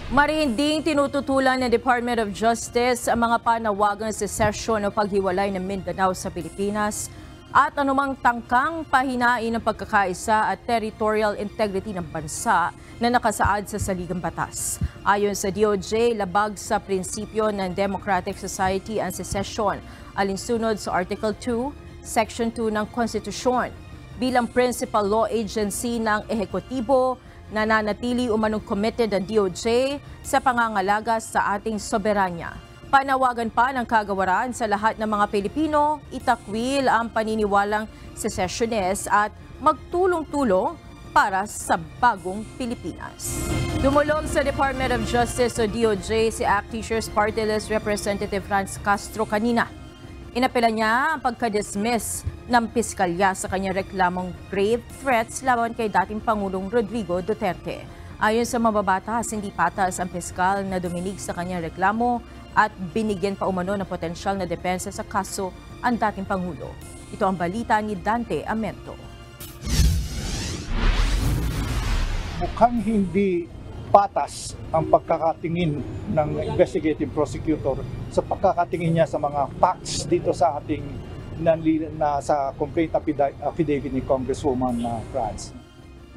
Marihinding tinututulan ng Department of Justice ang mga panawagang secession o paghiwalay ng Mindanao sa Pilipinas at anumang tangkang pahinain ng pagkakaisa at territorial integrity ng bansa na nakasaad sa saligang batas. Ayon sa DOJ, labag sa prinsipyo ng Democratic Society and Secession, alinsunod sa Article 2, Section 2 ng Konstitusyon. Bilang principal law agency ng ehekutibo, nananatili umanong committed ang DOJ sa pangangalaga sa ating soberanya. Panawagan pa ng kagawaran sa lahat ng mga Pilipino, itakwil ang paniniwalang secessionist at magtulong-tulong para sa bagong Pilipinas. Dumulog sa Department of Justice o DOJ si ACT Teachers Party List Representative Franz Castro kanina. Inapela niya ang pagka-dismiss ng piskalya sa kanyang reklamong grave threats laban kay dating Pangulong Rodrigo Duterte. Ayon sa mababatas, hindi patas ang piskal na duminig sa kanyang reklamo at binigyan pa umano ng potensyal na depensa sa kaso ang dating Pangulo. Ito ang balita ni Dante Amento.
Mukhang hindi patas ang pagkakatingin ng investigative prosecutor sa pagkakatingin niya sa mga facts dito sa ating sa complaint affidavit ni Congresswoman Franz.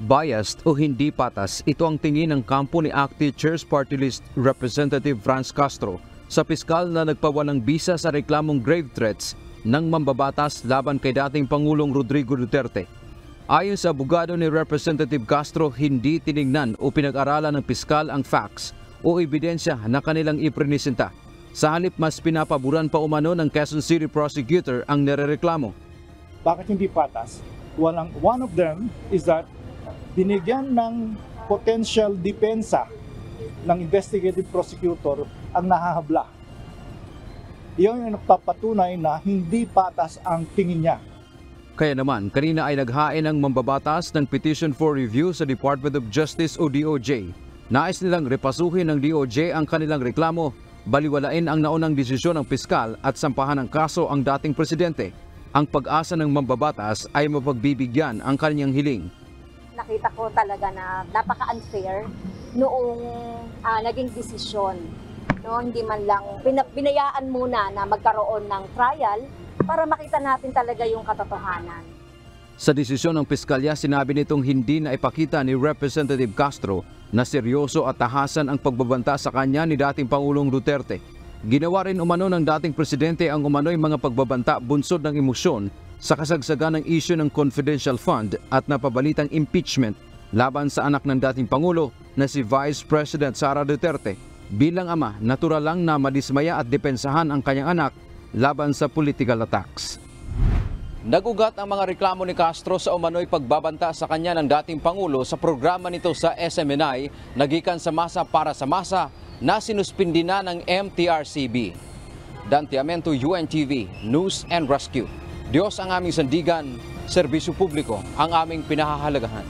Biased o hindi patas, ito ang tingin ng kampo ni ACT Chairs Party List Representative Franz Castro sa piskal na nagpawalang bisa sa reklamong grave threats ng mambabatas laban kay dating Pangulong Rodrigo Duterte. Ayon sa abogado ni Representative Castro, hindi tinignan o pinag-aralan ng piskal ang facts o ebidensya na kanilang iprenisenta. Sa halip, mas pinapaboran pa umano ng Quezon City prosecutor ang nirereklamo.
Bakit hindi patas? One of them is that binigyan ng potential depensa ng investigative prosecutor ang nahahabla. Iyon ang nagpapatunay na hindi patas ang tingin niya.
Kaya naman, kanina ay naghain ang mambabatas ng petition for review sa Department of Justice o DOJ. Nais nilang repasuhin ng DOJ ang kanilang reklamo, baliwalain ang naunang desisyon ng piskal at sampahan ng kaso ang dating presidente. Ang pag-asa ng mambabatas ay mapagbibigyan ang kanyang hiling.
Nakita ko talaga na napaka-unfair noong naging desisyon. No, hindi man lang binayaan muna na magkaroon ng trial para makita natin talaga yung katotohanan.
Sa desisyon ng piskalya, sinabi nitong hindi na ipakita ni Representative Castro na seryoso at tahasan ang pagbabanta sa kanya ni dating Pangulong Duterte. Ginawa rin umano ng dating presidente ang umano'y mga pagbabanta bunsod ng emosyon sa kasagsagan ng isyu ng confidential fund at napabalitang impeachment laban sa anak ng dating Pangulo na si Vice President Sara Duterte. Bilang ama, natural lang na madismaya at depensahan ang kanyang anak laban sa political attacks. Nagugat ang mga reklamo ni Castro sa umano'y pagbabanta sa kanya ng dating Pangulo sa programa nito sa SMNI, nagikan sa masa para sa masa na sinuspindi na ng MTRCB. Dante Amento, UNTV, News and Rescue. Diyos ang aming sandigan, serbisyo publiko ang aming pinahahalagahan.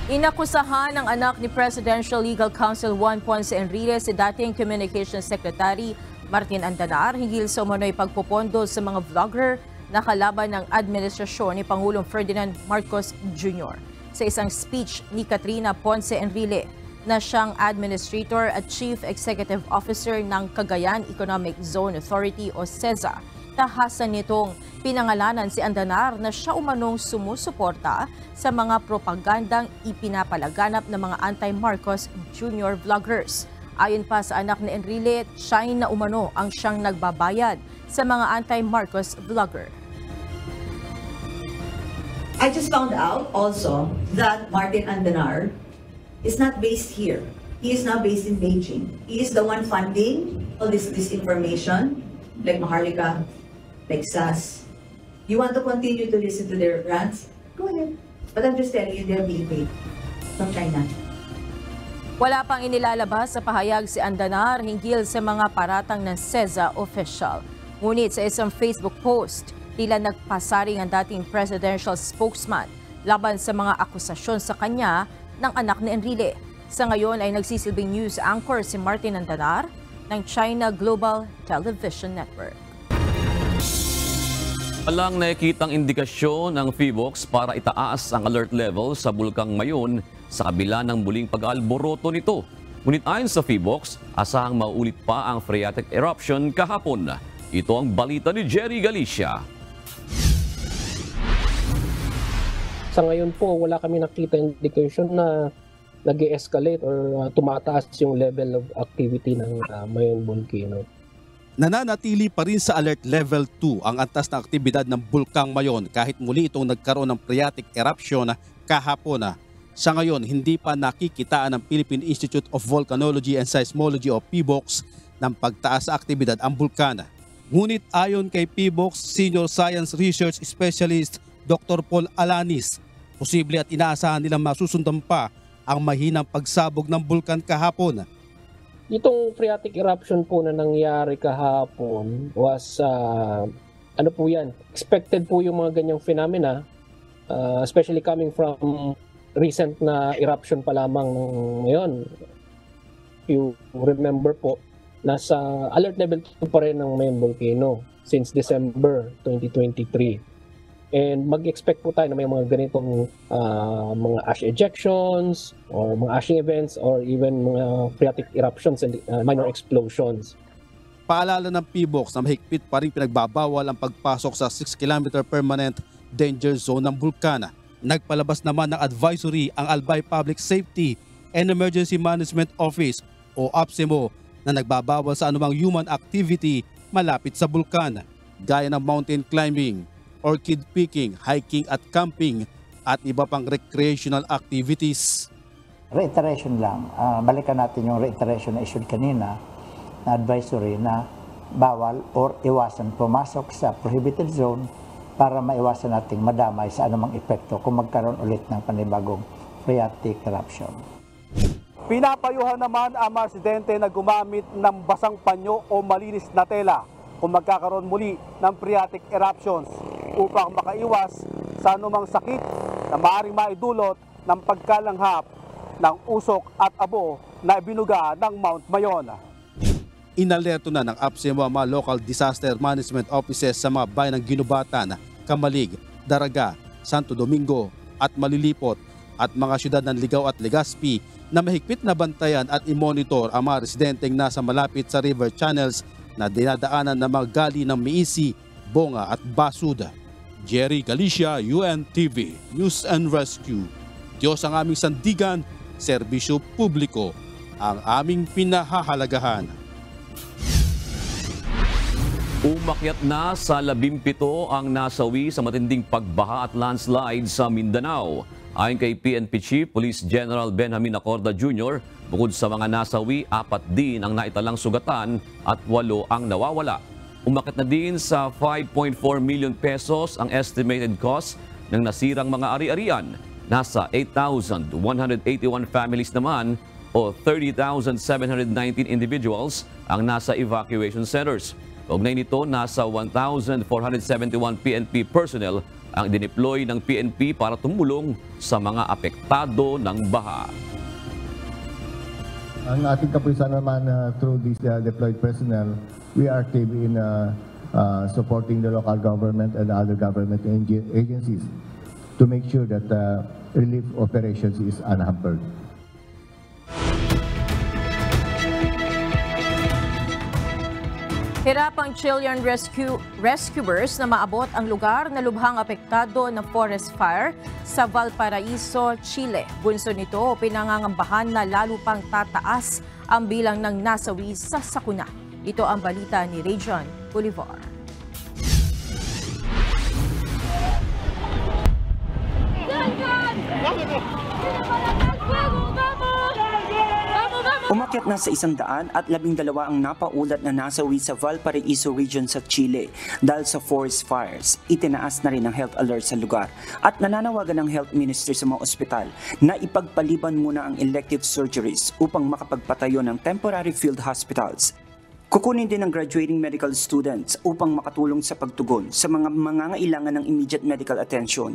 Inakusahan ng anak ni Presidential Legal Counsel Juan Ponce Enrile si dating Communications Secretary Martin Andanar hinggil sa umano'y pagpopondo sa mga vlogger na kalaban ng administrasyon ni Pangulong Ferdinand Marcos Jr. Sa isang speech ni Katrina Ponce Enrile na siyang Administrator at Chief Executive Officer ng Cagayan Economic Zone Authority o CEZA, tahasan nitong pinangalanan si Andanar na siya umanong sumusuporta sa mga propagandang ipinapalaganap ng mga anti-Marcos Jr. vloggers. Ayon pa sa anak ni Enrile, siya na umano ang siyang nagbabayad sa mga anti-Marcos vlogger.
I just found out also that Martin Andanar is not based here. He is now based in Beijing. He is the one funding all this disinformation, like Maharlika, like SAS. You want to continue to listen to their rants? Go ahead. But I'm just telling you, they're being paid from China.
Wala pang inilalabas sa pahayag si Andanar hinggil sa mga paratang ng CEZA official. Ngunit sa isang Facebook post, tila nagpasaring ang dating presidential spokesman laban sa mga akusasyon sa kanya ng anak ni Enrile. Sa ngayon ay nagsisilbing news anchor si Martin Andanar ng China Global Television Network.
Walang nakikitang indikasyon ng PHIVOLCS para itaas ang alert level sa Bulkang Mayon sa kabila ng muling pag-alboroto nito. Ngunit ayon sa PHIVOLCS, asahang maulit pa ang phreatic eruption kahapon. Ito ang balita ni Jerry Galicia.
Sa ngayon po, wala kami nakita indication na nag-escalate or tumataas yung level of activity ng Mayon Volcano.
Nananatili pa rin sa alert level 2 ang antas na aktibidad ng Bulkang Mayon kahit muli itong nagkaroon ng phreatic eruption kahapon. Sa ngayon, hindi pa nakikitaan ng Philippine Institute of Volcanology and Seismology o PHIVOLCS ng pagtaas sa aktibidad ang bulkan. Ngunit ayon kay PHIVOLCS Senior Science Research Specialist Dr. Paul Alanis, posible at inaasahan nilang masusundan pa ang mahinang pagsabog ng bulkan kahapon.
Itong phreatic eruption po na nangyari kahapon was, ano po yan, expected po yung mga ganyang phenomena, especially coming from recent na eruption pa lamang ngayon. If you remember po, nasa alert level 2 pa rin ng Mayon Volcano since December 2023. And mag-expect po tayo na may mga ganitong mga ash ejections or mga ashing events or even mga phreatic eruptions and minor explosions.
Paalala ng PBOX na mahigpit pa rin pinagbabawal ang pagpasok sa 6-kilometer permanent danger zone ng bulkana. Nagpalabas naman ng advisory ang Albay Public Safety and Emergency Management Office o APSEMO na nagbabawal sa anumang human activity malapit sa bulkan, gaya ng mountain climbing, orchid picking, hiking at camping at iba pang recreational activities.
Reiteration lang, balikan natin yung reiteration na issued kanina na advisory na bawal or iwasan pumasok sa prohibited zone para maiwasan nating madamay sa anumang epekto kung magkaroon ulit ng panibagong phreatic eruption.
Pinapayuhan naman ang mga residente na gumamit ng basang panyo o malinis na tela kung magkakaroon muli ng phreatic eruptions upang makaiwas sa anumang sakit na maaaring maidulot ng pagkalanghap ng usok at abo na ibinuga ng Mount Mayon.
Inalerto na ng APSEMO ang mga local disaster management offices sa mga bayan ng Ginubatan, Kamalig, Daraga, Santo Domingo at Malilipot at mga syudad ng Ligao at Legazpi na mahigpit na bantayan at i-monitor ang mga residenteng nasa malapit sa river channels na dinadaanan ng mga gali ng Miisi, Bonga at Basuda. Jerry Galicia, UNTV, News and Rescue. Diyos ang aming sandigan, serbisyo publiko ang aming pinahahalagahan.
Umakyat na sa 17 ang nasawi sa matinding pagbaha at landslide sa Mindanao. Ayon kay PNP Chief Police General Benjamin Acorda Jr., bukod sa mga nasawi, 4 din ang naitalang sugatan at 8 ang nawawala. Umakyat na din sa 5.4 million pesos ang estimated cost ng nasirang mga ari-arian. Nasa 8,181 families naman o 30,719 individuals ang nasa evacuation centers. Kaugnay nito, nasa 1,471 PNP personnel ang dineploy ng PNP para tumulong sa mga apektado ng baha.
Ang ating kapulisan naman through this deployed personnel, we are active in supporting the local government and other government agencies to make sure that relief operations is unhampered.
Hirap ang Chilean rescuers na maabot ang lugar na lubhang apektado ng forest fire sa Valparaiso, Chile. Bunso nito, pinangangambahan na lalo pang tataas ang bilang ng nasawi sa sakuna. Ito ang balita ni Region Bolivar.
Umakyat na sa 112 ang napaulat na nasawi sa Valparaiso region sa Chile dahil sa forest fires. Itinaas na rin ang health alert sa lugar at nananawagan ng health ministry sa mga ospital na ipagpaliban muna ang elective surgeries upang makapagpatayo ng temporary field hospitals. Kukunin din ng graduating medical students upang makatulong sa pagtugon sa mga mangangailangan ng immediate medical attention.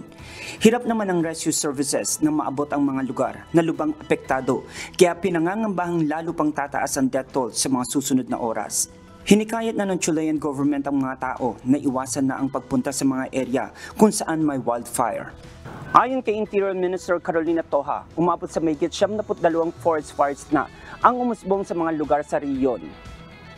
Hirap naman ang rescue services na maabot ang mga lugar na lubhang apektado, kaya pinangangambahang lalo pang tataas ang death toll sa mga susunod na oras. Hinikayat na ng Chilean government ang mga tao na iwasan na ang pagpunta sa mga area kung saan may wildfire. Ayon kay Interior Minister Carolina Toja, umabot sa mahigit 72 forest fires na ang umusbong sa mga lugar sa riyon.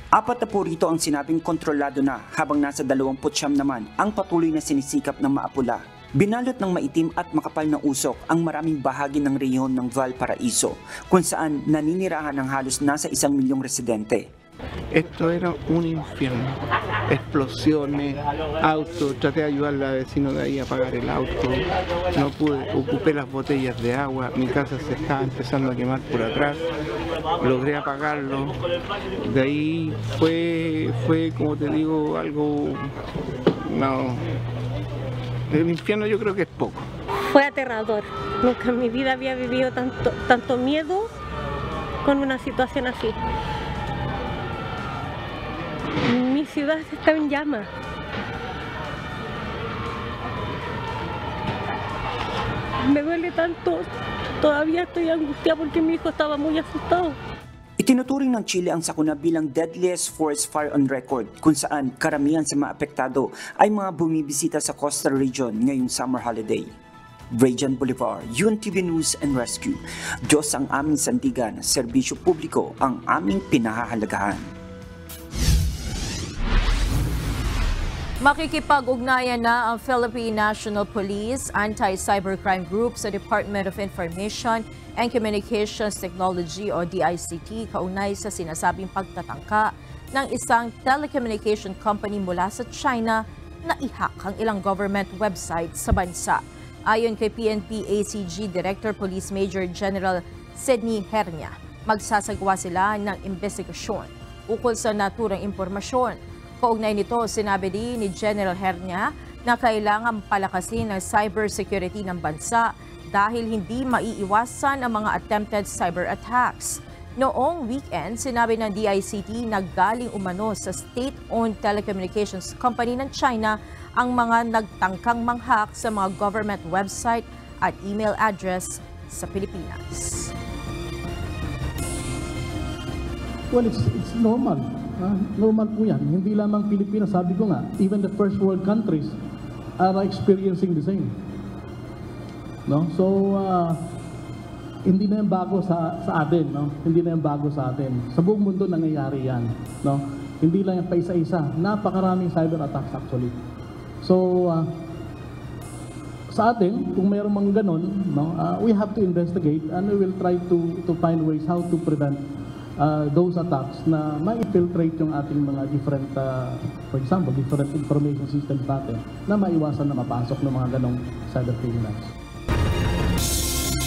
4 rito ang sinabing kontrolado na, habang nasa 29 naman ang patuloy na sinisikap ng maapula. Binalot ng maitim at makapal na usok ang maraming bahagi ng rehiyon ng Valparaiso, kung saan naninirahan ng halos nasa 1 milyong residente.
Esto era un infierno, explosiones, autos, traté de ayudar a la vecina de ahí a apagar el auto, no pude, ocupé las botellas de agua, mi casa se estaba empezando a quemar por atrás, logré apagarlo, de ahí fue como te digo, algo, no, el infierno yo creo que es poco.
Fue aterrador, nunca en mi vida había vivido tanto miedo con una situación así.
Mi ciudad está en llamas. Me duele tanto. Todavía estoy angustiada porque mi hijo estaba muy asustado.
Itinuturing ng Chile ang sakuna bilang deadliest forest fire on record, kung saan karamihan sa mga apektado ay mga bumibisita sa coastal region ngayong summer holiday. Rajan Bolivar, UNTV News and Rescue. Diyos ang aming sandigan, serbisyo publiko ang aming pinahahalagahan.
Makikipag-ugnayan na ang Philippine National Police Anti-Cybercrime Group sa Department of Information and Communications Technology o DICT kaunay sa sinasabing pagtatangka ng isang telecommunication company mula sa China na i-hack ang ilang government website sa bansa. Ayon kay PNP ACG Director Police Major General Sidney Hernia, magsasagawa sila ng investigasyon ukol sa naturang impormasyon. Kaugnay nito, sinabi din ni General Hernia na kailangan palakasin ang cybersecurity ng bansa dahil hindi maiiwasan ang mga attempted cyber attacks. Noong weekend, sinabi ng DICT na galing umano sa state-owned telecommunications company ng China ang mga nagtangkang manghak sa mga government website at email address sa Pilipinas.
Well, it's normal. Normal po yan. Hindi lamang Pilipinas, sabi ko nga, even the first world countries are experiencing the same. No? So, hindi na yung bago sa atin. No? Hindi na yung bago sa atin. Sa buong mundo nangyayari yan. No? Hindi lang yung paisa-isa. Napakaraming cyber attacks actually. So, sa atin, kung mayroong mga ganun, no, we have to investigate and we will try to find ways how to prevent those attacks na ma-infiltrate yung ating mga different, for example, different information systems natin na maiwasan na mapasok ng mga ganong cyber criminals.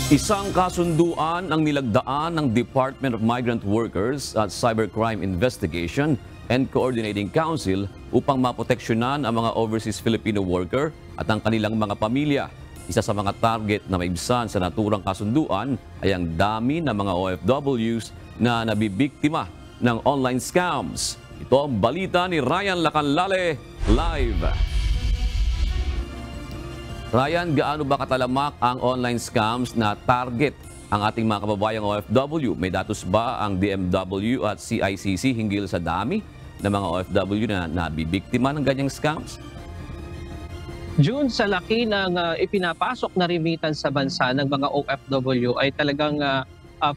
Isang kasunduan ang nilagdaan ng Department of Migrant Workers at Cybercrime Investigation and Coordinating Council upang maproteksyonan ang mga overseas Filipino worker at ang kanilang mga pamilya. Isa sa mga target na maibsan sa naturang kasunduan ay ang dami ng mga OFWs na nabibiktima ng online scams. Ito ang balita ni Ryan Lacanlale live. Ryan, gaano ba katalamak ang online scams na target ang ating mga kababayang OFW? May datos ba ang DMW at CICC hinggil sa dami ng mga OFW na nabibiktima ng ganyang scams?
June, sa laki ng ipinapasok na remittance sa bansa ng mga OFW ay talagang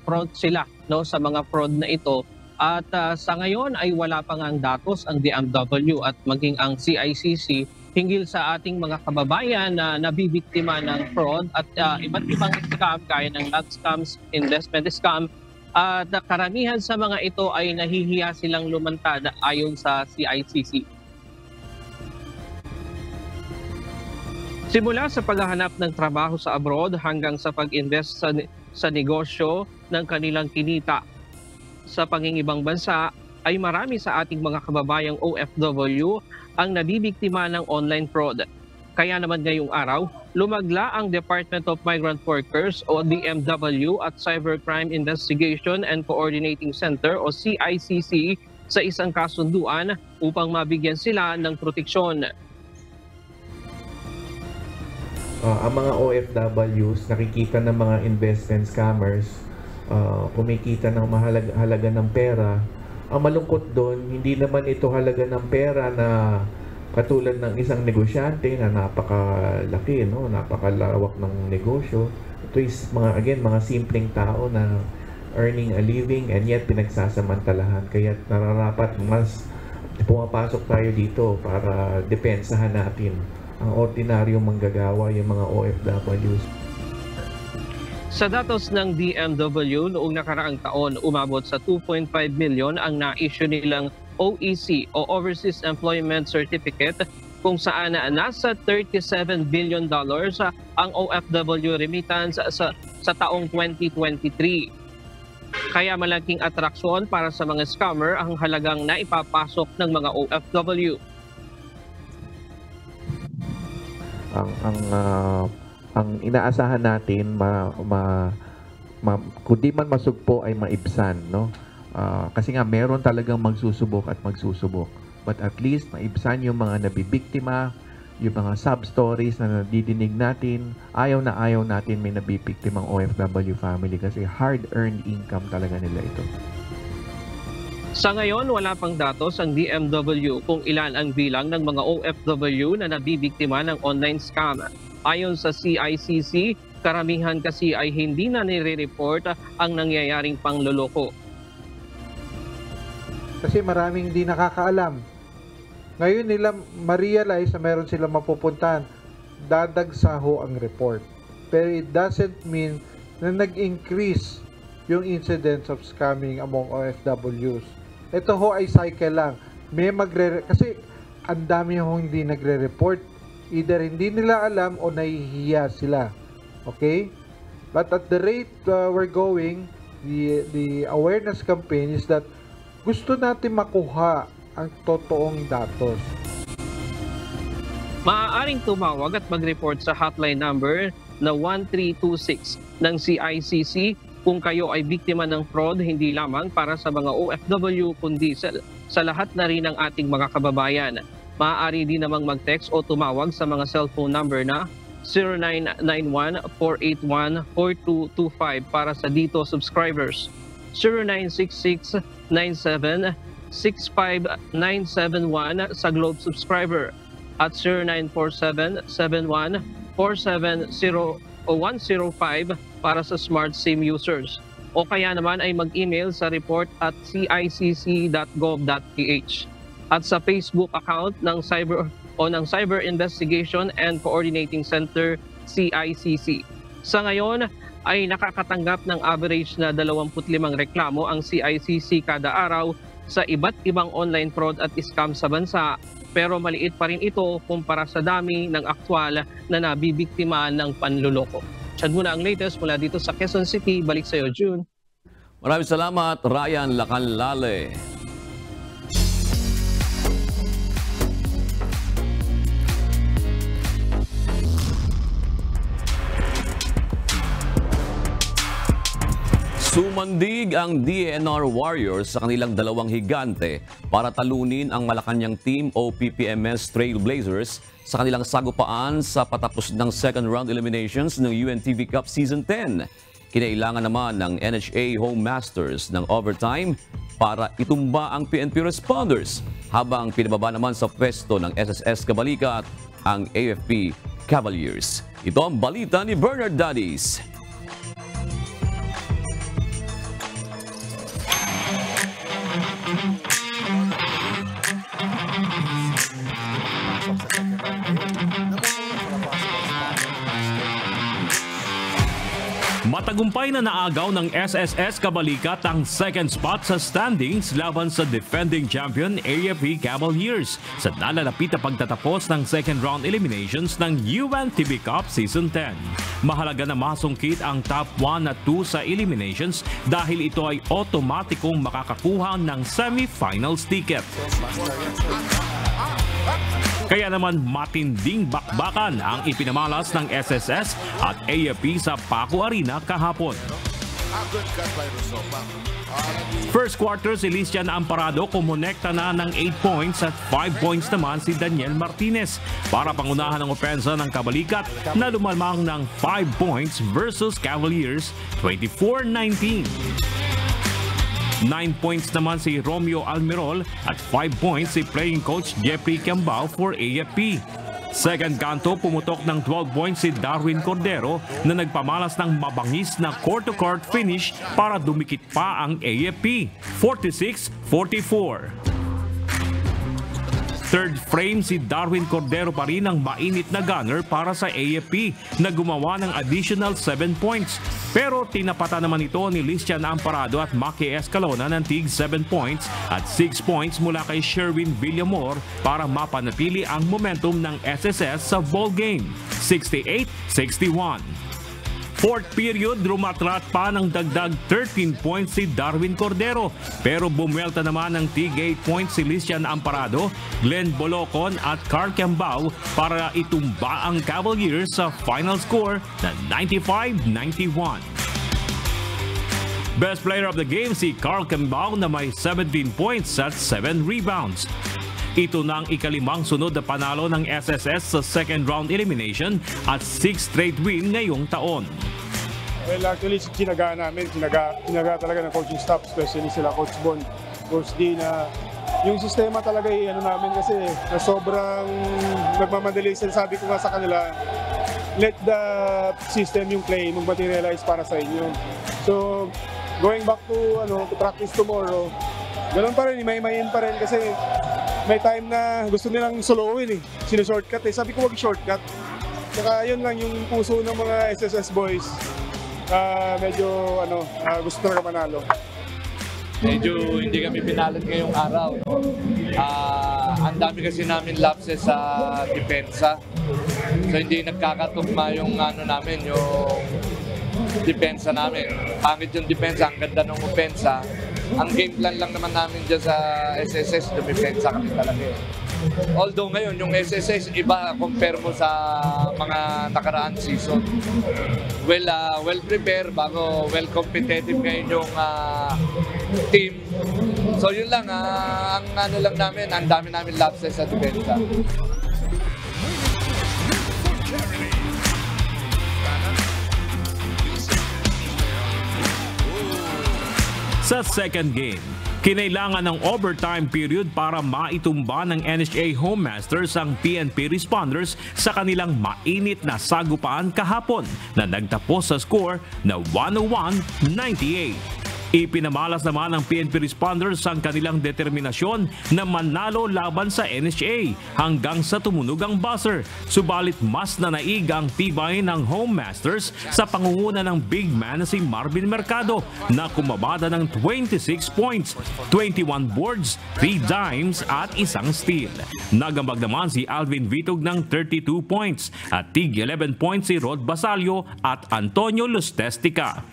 fraud sila, no, sa mga fraud na ito. At sa ngayon ay wala pa ngang datos ang DMW at maging ang CICC hinggil sa ating mga kababayan na nabibiktima ng fraud at iba't ibang scam gaya ng love scams, investment scam. At karamihan sa mga ito ay nahihiya silang lumantad ayon sa CICC. Simula sa paghahanap ng trabaho sa abroad hanggang sa pag-invest sa negosyo ng kanilang kinita sa pangingibang bansa ay marami sa ating mga kababayang OFW ang nabibiktima ng online fraud. Kaya naman ngayong araw, lumagla ang Department of Migrant Workers o DMW at Cybercrime Investigation and Coordinating Center o CICC sa isang kasunduan upang mabigyan sila ng proteksyon.
Ang mga OFWs nakikita ng mga investment scammers, kumikita ng halaga ng pera. Ang malungkot doon, hindi naman ito halaga ng pera na katulad ng isang negosyante na napakalaki, no? Napakalawak ng negosyo. Ito is mga simpleng tao na earning a living and yet pinagsasamantalahan. Kaya nararapat mas pumapasok tayo dito para depensahan natin ang ordinaryong manggagawa, yung mga OFWs.
Sa datos ng DMW, noong nakaraang taon, umabot sa 2.5 million ang na-issue nilang OEC o Overseas Employment Certificate kung saan nasa $37 billion ang OFW remittance sa taong 2023. Kaya malaking atraksyon para sa mga scammer ang halagang naipapasok ng mga OFW.
Ang inaasahan natin kung di man masugpo ay maibsan, no? Kasi nga meron talagang magsusubok at magsusubok. but at least maibsan yung mga nabibiktima, yung mga sub-stories na nadidinig natin. Ayaw natin may nabibiktimang OFW family kasi hard-earned income talaga nila ito.
Sa ngayon, wala pang datos ang DMW kung ilan ang bilang ng mga OFW na nabibiktima ng online scam. Ayon sa CICC, karamihan kasi ay hindi na nire-report ang nangyayaring pangloloko.
Kasi maraming hindi nakakaalam. Ngayon nila ma-realize na meron silang mapupuntahan, dadagsaho ang report. Pero it doesn't mean na nag-increase yung incidents of scamming among OFWs. Ito ho ay cycle lang. May kasi ang dami ho hindi nagre-report. Either hindi nila alam o nahihiya sila. Okay? But at the rate we're going, the awareness campaign is that gusto natin makuha ang totoong datos.
Maaaring tumawag at mag-report sa hotline number na 1326 ng CICC kung kayo ay biktima ng fraud, hindi lamang para sa mga OFW kundi sa lahat na rin ng ating mga kababayan. Maaari din namang mag-text o tumawag sa mga cellphone number na 0991-481-4225 para sa DITO subscribers, 0966-97-65971 sa Globe subscriber, at 0947-71-470-105 para sa Smart SIM users. O kaya naman ay mag-email sa report@cicc.gov.ph at sa Facebook account ng Cyber Investigation and Coordinating Center CICC. Sa ngayon ay nakakatanggap ng average na 25 reklamo ang CICC kada araw sa iba't ibang online fraud at scam sa bansa, pero maliit pa rin ito kumpara sa dami ng aktwal na nabibiktima ng panluloko. Yan muna ang latest mula dito sa Quezon City. Balik sa iyo, June.
Maraming salamat, Ryan Lacanlale. Sumandig ang DNR Warriors sa kanilang dalawang higante para talunin ang Malacanang Team o PPMS Trailblazers sa kanilang sagupaan sa patapos ng second round eliminations ng UNTV Cup Season 10. Kinailangan naman ng NHA Home Masters ng overtime para itumba ang PNP Responders, habang pinababa naman sa pwesto ng SSS Kabalikat ang AFP Cavaliers. Ito ang balita ni Bernard Dadis.
Matagumpay na naagaw ng SSS Kabalikat ang second spot sa standings laban sa defending champion AFP Cavaliers sa nalalapit na pagtatapos ng second round eliminations ng UNTV Cup Season 10. Mahalaga na masungkit ang top 1 at 2 sa eliminations dahil ito ay otomatikong makakakuha ng semifinals ticket. Kaya naman matinding bakbakan ang ipinamalas ng SSS at AFP sa Paco Arena kahapon. First quarter si Listian Amparado kumonekta na ng 8 points at 5 points naman si Daniel Martinez para pangunahan ang opensa ng Kabalikat na lumalmang ng 5 points versus Cavaliers 24-19. 9 points naman si Romeo Almirol at 5 points si playing coach Jeffrey Cambao for AFP. Second kanto, pumutok ng 12 points si Darwin Cordero na nagpamalas ng mabangis na court-to-court finish para dumikit pa ang AFP, 46-44. Third frame si Darwin Cordero pa rin ang mainit na gunner para sa AFP na gumawa ng additional 7 points. Pero tinapatan naman ito ni Listian Amparado at Maki Escalona ng tig 7 points at 6 points mula kay Sherwin Villamor para mapanatili ang momentum ng SSS sa ball game, 68-61. Fourth period, rumatrat pa ng dagdag 13 points si Darwin Cordero. Pero bumwelta naman ng tig 8 points si Listian Amparado, Glenn Bolocon at Carl Cambao para itumba ang Cavaliers sa final score na 95-91. Best player of the game si Carl Cambao na may 17 points at 7 rebounds. Ito na ang ikalimang sunod na panalo ng SSS sa second round elimination at 6th straight win ngayong taon.
Well, actually, sinaga namin, sinaga talaga ng coaching staff, especially sila Coach Bon, Coach D, na yung sistema talaga namin kasi na sobrang nagmamadali. Sabi ko nga sa kanila, let the system yung play mag-materialize para sa inyo. So, going back to practice tomorrow, ganun pa rin, may-mayin pa rin kasi may time na gusto nilang soloin Sino-shortcut Sabi ko wag shortcut. Saka yun lang yung puso ng mga SSS boys. Medyo gusto talaga manalo.
Medyo hindi kami pinalad ngayong araw. Ang dami kasi namin lapses sa depensa. So hindi nagkakatugma yung namin, yung depensa namin. Pangit yung depensa, ang ganda ng opensa. Ang game plan lang naman namin dyan sa SSS, dumipensa kami talaga. Although ngayon, yung SSS iba compare mo sa mga nakaraan season. Well prepared, bago well competitive ngayon yung team. So yun lang, ang lang namin, ang dami namin lapses sa depensa.
Sa second game, kinailangan ng overtime period para maitumba ng NHA Home Masters ang PNP Responders sa kanilang mainit na sagupaan kahapon na nagtapos sa score na 101-98. Ipinamalas naman ng PNP Responders ang kanilang determinasyon na manalo laban sa NHA hanggang sa tumunog ang buzzer. Subalit mas nanaig ang tibay ng Home Masters sa pangunguna ng big man na si Marvin Mercado na kumabada ng 26 points, 21 boards, 3 dimes at 1 steal. Nagambag naman si Alvin Vitog ng 32 points at tig 11 points si Rod Basalio at Antonio Lustestica.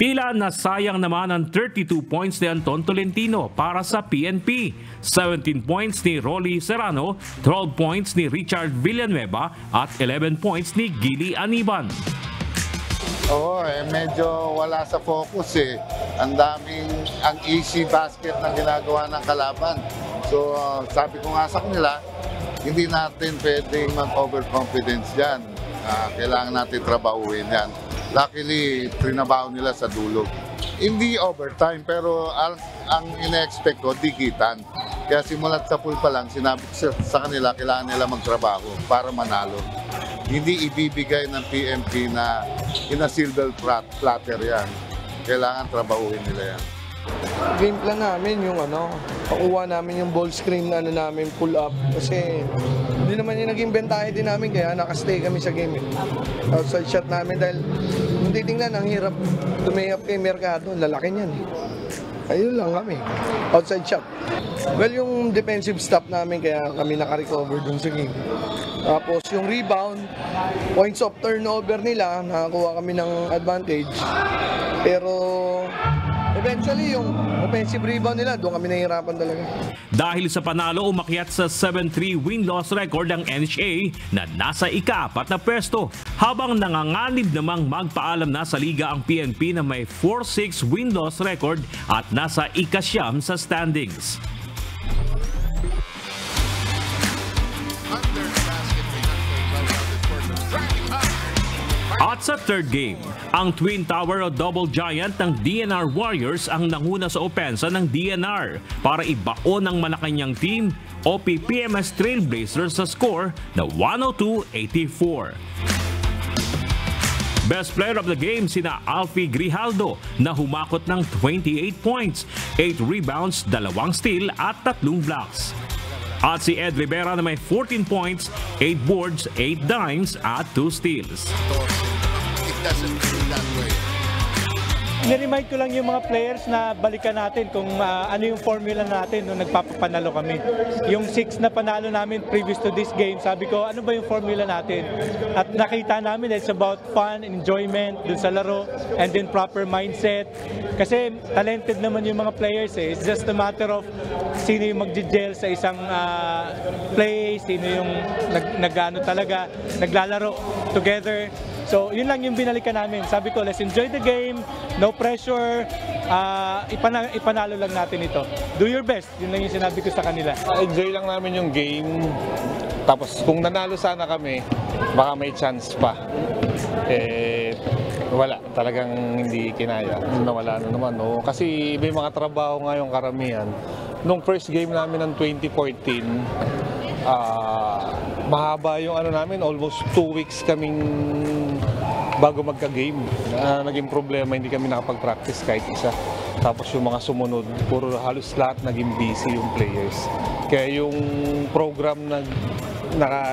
Tila nasayang naman ang 32 points ni Anton Tolentino para sa PNP, 17 points ni Rolly Serrano, 12 points ni Richard Villanueva at 11 points ni Gili Aniban.
Oo, medyo wala sa focus ang easy basket na ginagawa ng kalaban. So sabi ko nga sa kanila, hindi natin pwedeng mag-overconfidence dyan. Kailangan natin trabahuin yan. Luckily, trinabaho nila sa dulo. Hindi overtime, pero ang ina-expect ko, dikitan. Kaya simulat sa pool pa lang, sinabi ko sa kanila, kailangan nila magtrabaho para manalo. Hindi ibibigay ng PMP na silver platter yan. Kailangan trabahuin nila yan.
Game plan namin yung pakuha namin yung ball screen namin pull up kasi hindi naman yung naging bentahe din namin kaya nakastay kami sa game outside shot namin dahil kung titingnan ang hirap tumihap kay Mercado, lalaki niyan ayun lang kami, outside shot. Well, yung defensive stop namin kaya kami naka-recover dun sa game. Tapos yung rebound, points of turnover nila, nakakuha kami ng advantage. Pero eventually, yung offensive rebound nila, doon kami nahihirapan talaga.
Dahil sa panalo, umakyat sa 7-3 win-loss record ang NHA na nasa ika-4 na pwesto. Habang nanganganib namang magpaalam na sa liga ang PNP na may 4-6 win-loss record at nasa ika-9 sa standings. At sa third game, ang Twin Tower o Double Giant ng DNR Warriors ang nanguna sa opensa ng DNR para ibaon ng Malacanang team o PPMS Trailblazers sa score na 102-84. Best player of the game sina Alfie Grijaldo na humakot ng 28 points, 8 rebounds, 2 steal at 3 blocks. At si Ed Rivera na may 14 points, 8 boards, 8 dimes at 2 steals.
Niremind ko lang yung mga players na balikan natin kung ano yung formula natin nung nagpapapanalo kami. Yung 6 na panalo namin previous to this game, sabi ko, ano ba yung formula natin? At nakita namin it's about fun, enjoyment dun sa laro, and then proper mindset. Kasi talented naman yung mga players It's just a matter of sino yung magje-gel sa isang play, sino yung naglalaro together. So yun lang yung binalikan namin. Sabi ko, let's enjoy the game, no pressure, ipanalo lang natin ito. Do your best, yun lang yung sinabi ko sa kanila.
Enjoy lang namin yung game, tapos kung nanalo sana kami, baka may chance pa. Wala, talagang hindi kinaya. Nawala na naman. No? Kasi may mga trabaho nga yung karamihan. Nung first game namin ng 2014, mahaba yung namin, almost 2 weeks kaming bago magka-game. Naging problema, hindi kami nakapag-practice kahit isa. Tapos yung mga sumunod, puro halos lahat naging busy yung players. Kaya yung program na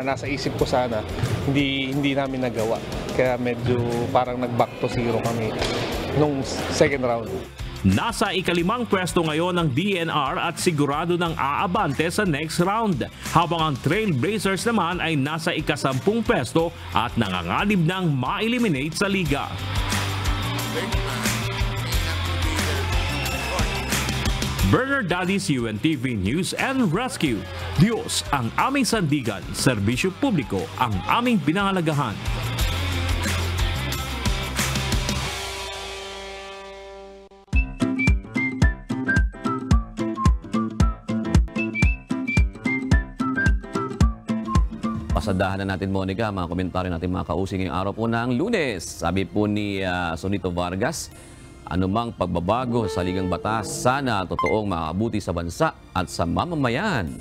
nasa isip ko sana, hindi namin nagawa. Kaya medyo parang nag-back to zero kami nung second round.
Nasa ika-5 pwesto ngayon ng DNR at sigurado ng aabante sa next round. Habang ang Trailblazers naman ay nasa ika-10 pwesto at nanganganib ng ma-eliminate sa liga. Bernard Daddy's UNTV News and Rescue. Diyos ang aming sandigan, serbisyo publiko ang aming pinahalagahan.
Pasadahan na natin, Monica, mga komentaryo natin mga kausing ngayong araw po ng Lunes. Sabi po ni Sonito Vargas, anumang pagbabago sa ligang batas, sana totoong makabuti sa bansa at sa mamamayan.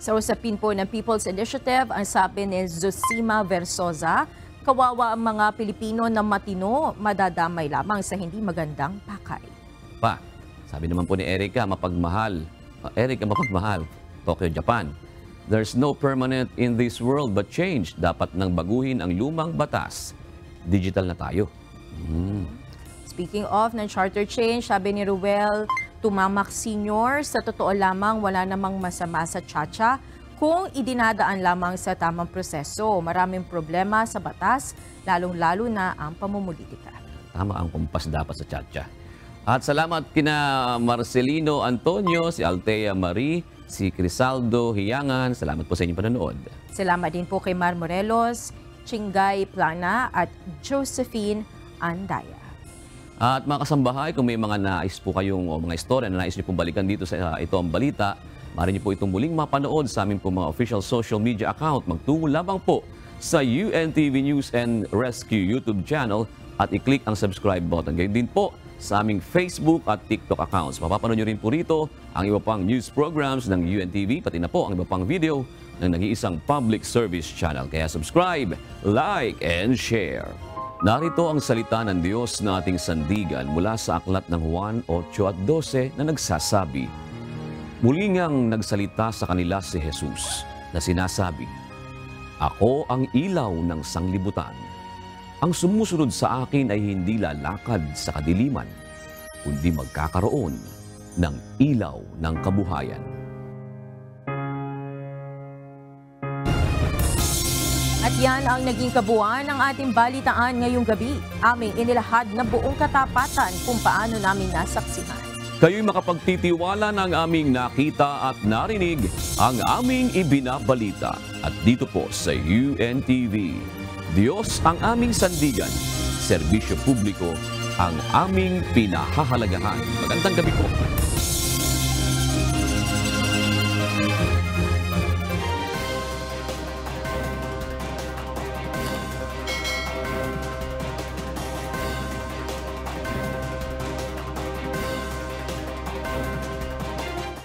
Sa usapin po ng People's Initiative, ang sabi ni Zosima Versosa, kawawa ang mga Pilipino na matino, madadamay lamang sa hindi magandang pakay.
Sabi naman po ni Erica, mapagmahal. Tokyo, Japan. There's no permanent in this world but change. Dapat nang baguhin ang lumang batas. Digital na tayo.
Speaking of ng charter change, sabi ni Ruel Tumamak Sr., sa totoo lamang wala namang masama sa Chacha kung idinadaan lamang sa tamang proseso. Maraming problema sa batas, lalong-lalo na ang pamumulitika.
Tama ang kumpas dapat sa Chacha. At salamat kina Marcelino Antonio, si Altea Marie, si Crisaldo Hiyangan. Salamat po sa inyong panonood.
Salamat din po kay Mar Morelos, Chingay Plana at Josephine Andaya.
At mga kasambahay, kung may mga nais po kayong o mga istorya na nais niyo pong balikan dito sa ito ang balita, maaari niyo po itong muling mapanood sa aming po mga official social media account. Magtungo lamang po sa UNTV News and Rescue YouTube channel at i-click ang subscribe button. Gayun din po sa aming Facebook at TikTok accounts. Mapapanood nyo rin po rito ang iba pang news programs ng UNTV, pati na po ang iba pang video ng nag-iisang public service channel. Kaya subscribe, like, and share. Narito ang salita ng Diyos na ating sandigan mula sa aklat ng Juan 8:12 na nagsasabi, muli ngang nagsalita sa kanila si Jesus na sinasabi, ako ang ilaw ng sanglibutan. Ang sumusunod sa akin ay hindi lalakad sa kadiliman, kundi magkakaroon ng ilaw ng kabuhayan.
At yan ang naging kabuuan ng ating balitaan ngayong gabi. Aming inilahad na buong katapatan kung paano namin nasaksihan.
Kayo'y makapagtitiwala ng aming nakita at narinig ang aming ibinabalita. At dito po sa UNTV. Diyos ang aming sandigan, serbisyo publiko ang aming pinahahalagahan. Magandang gabi po.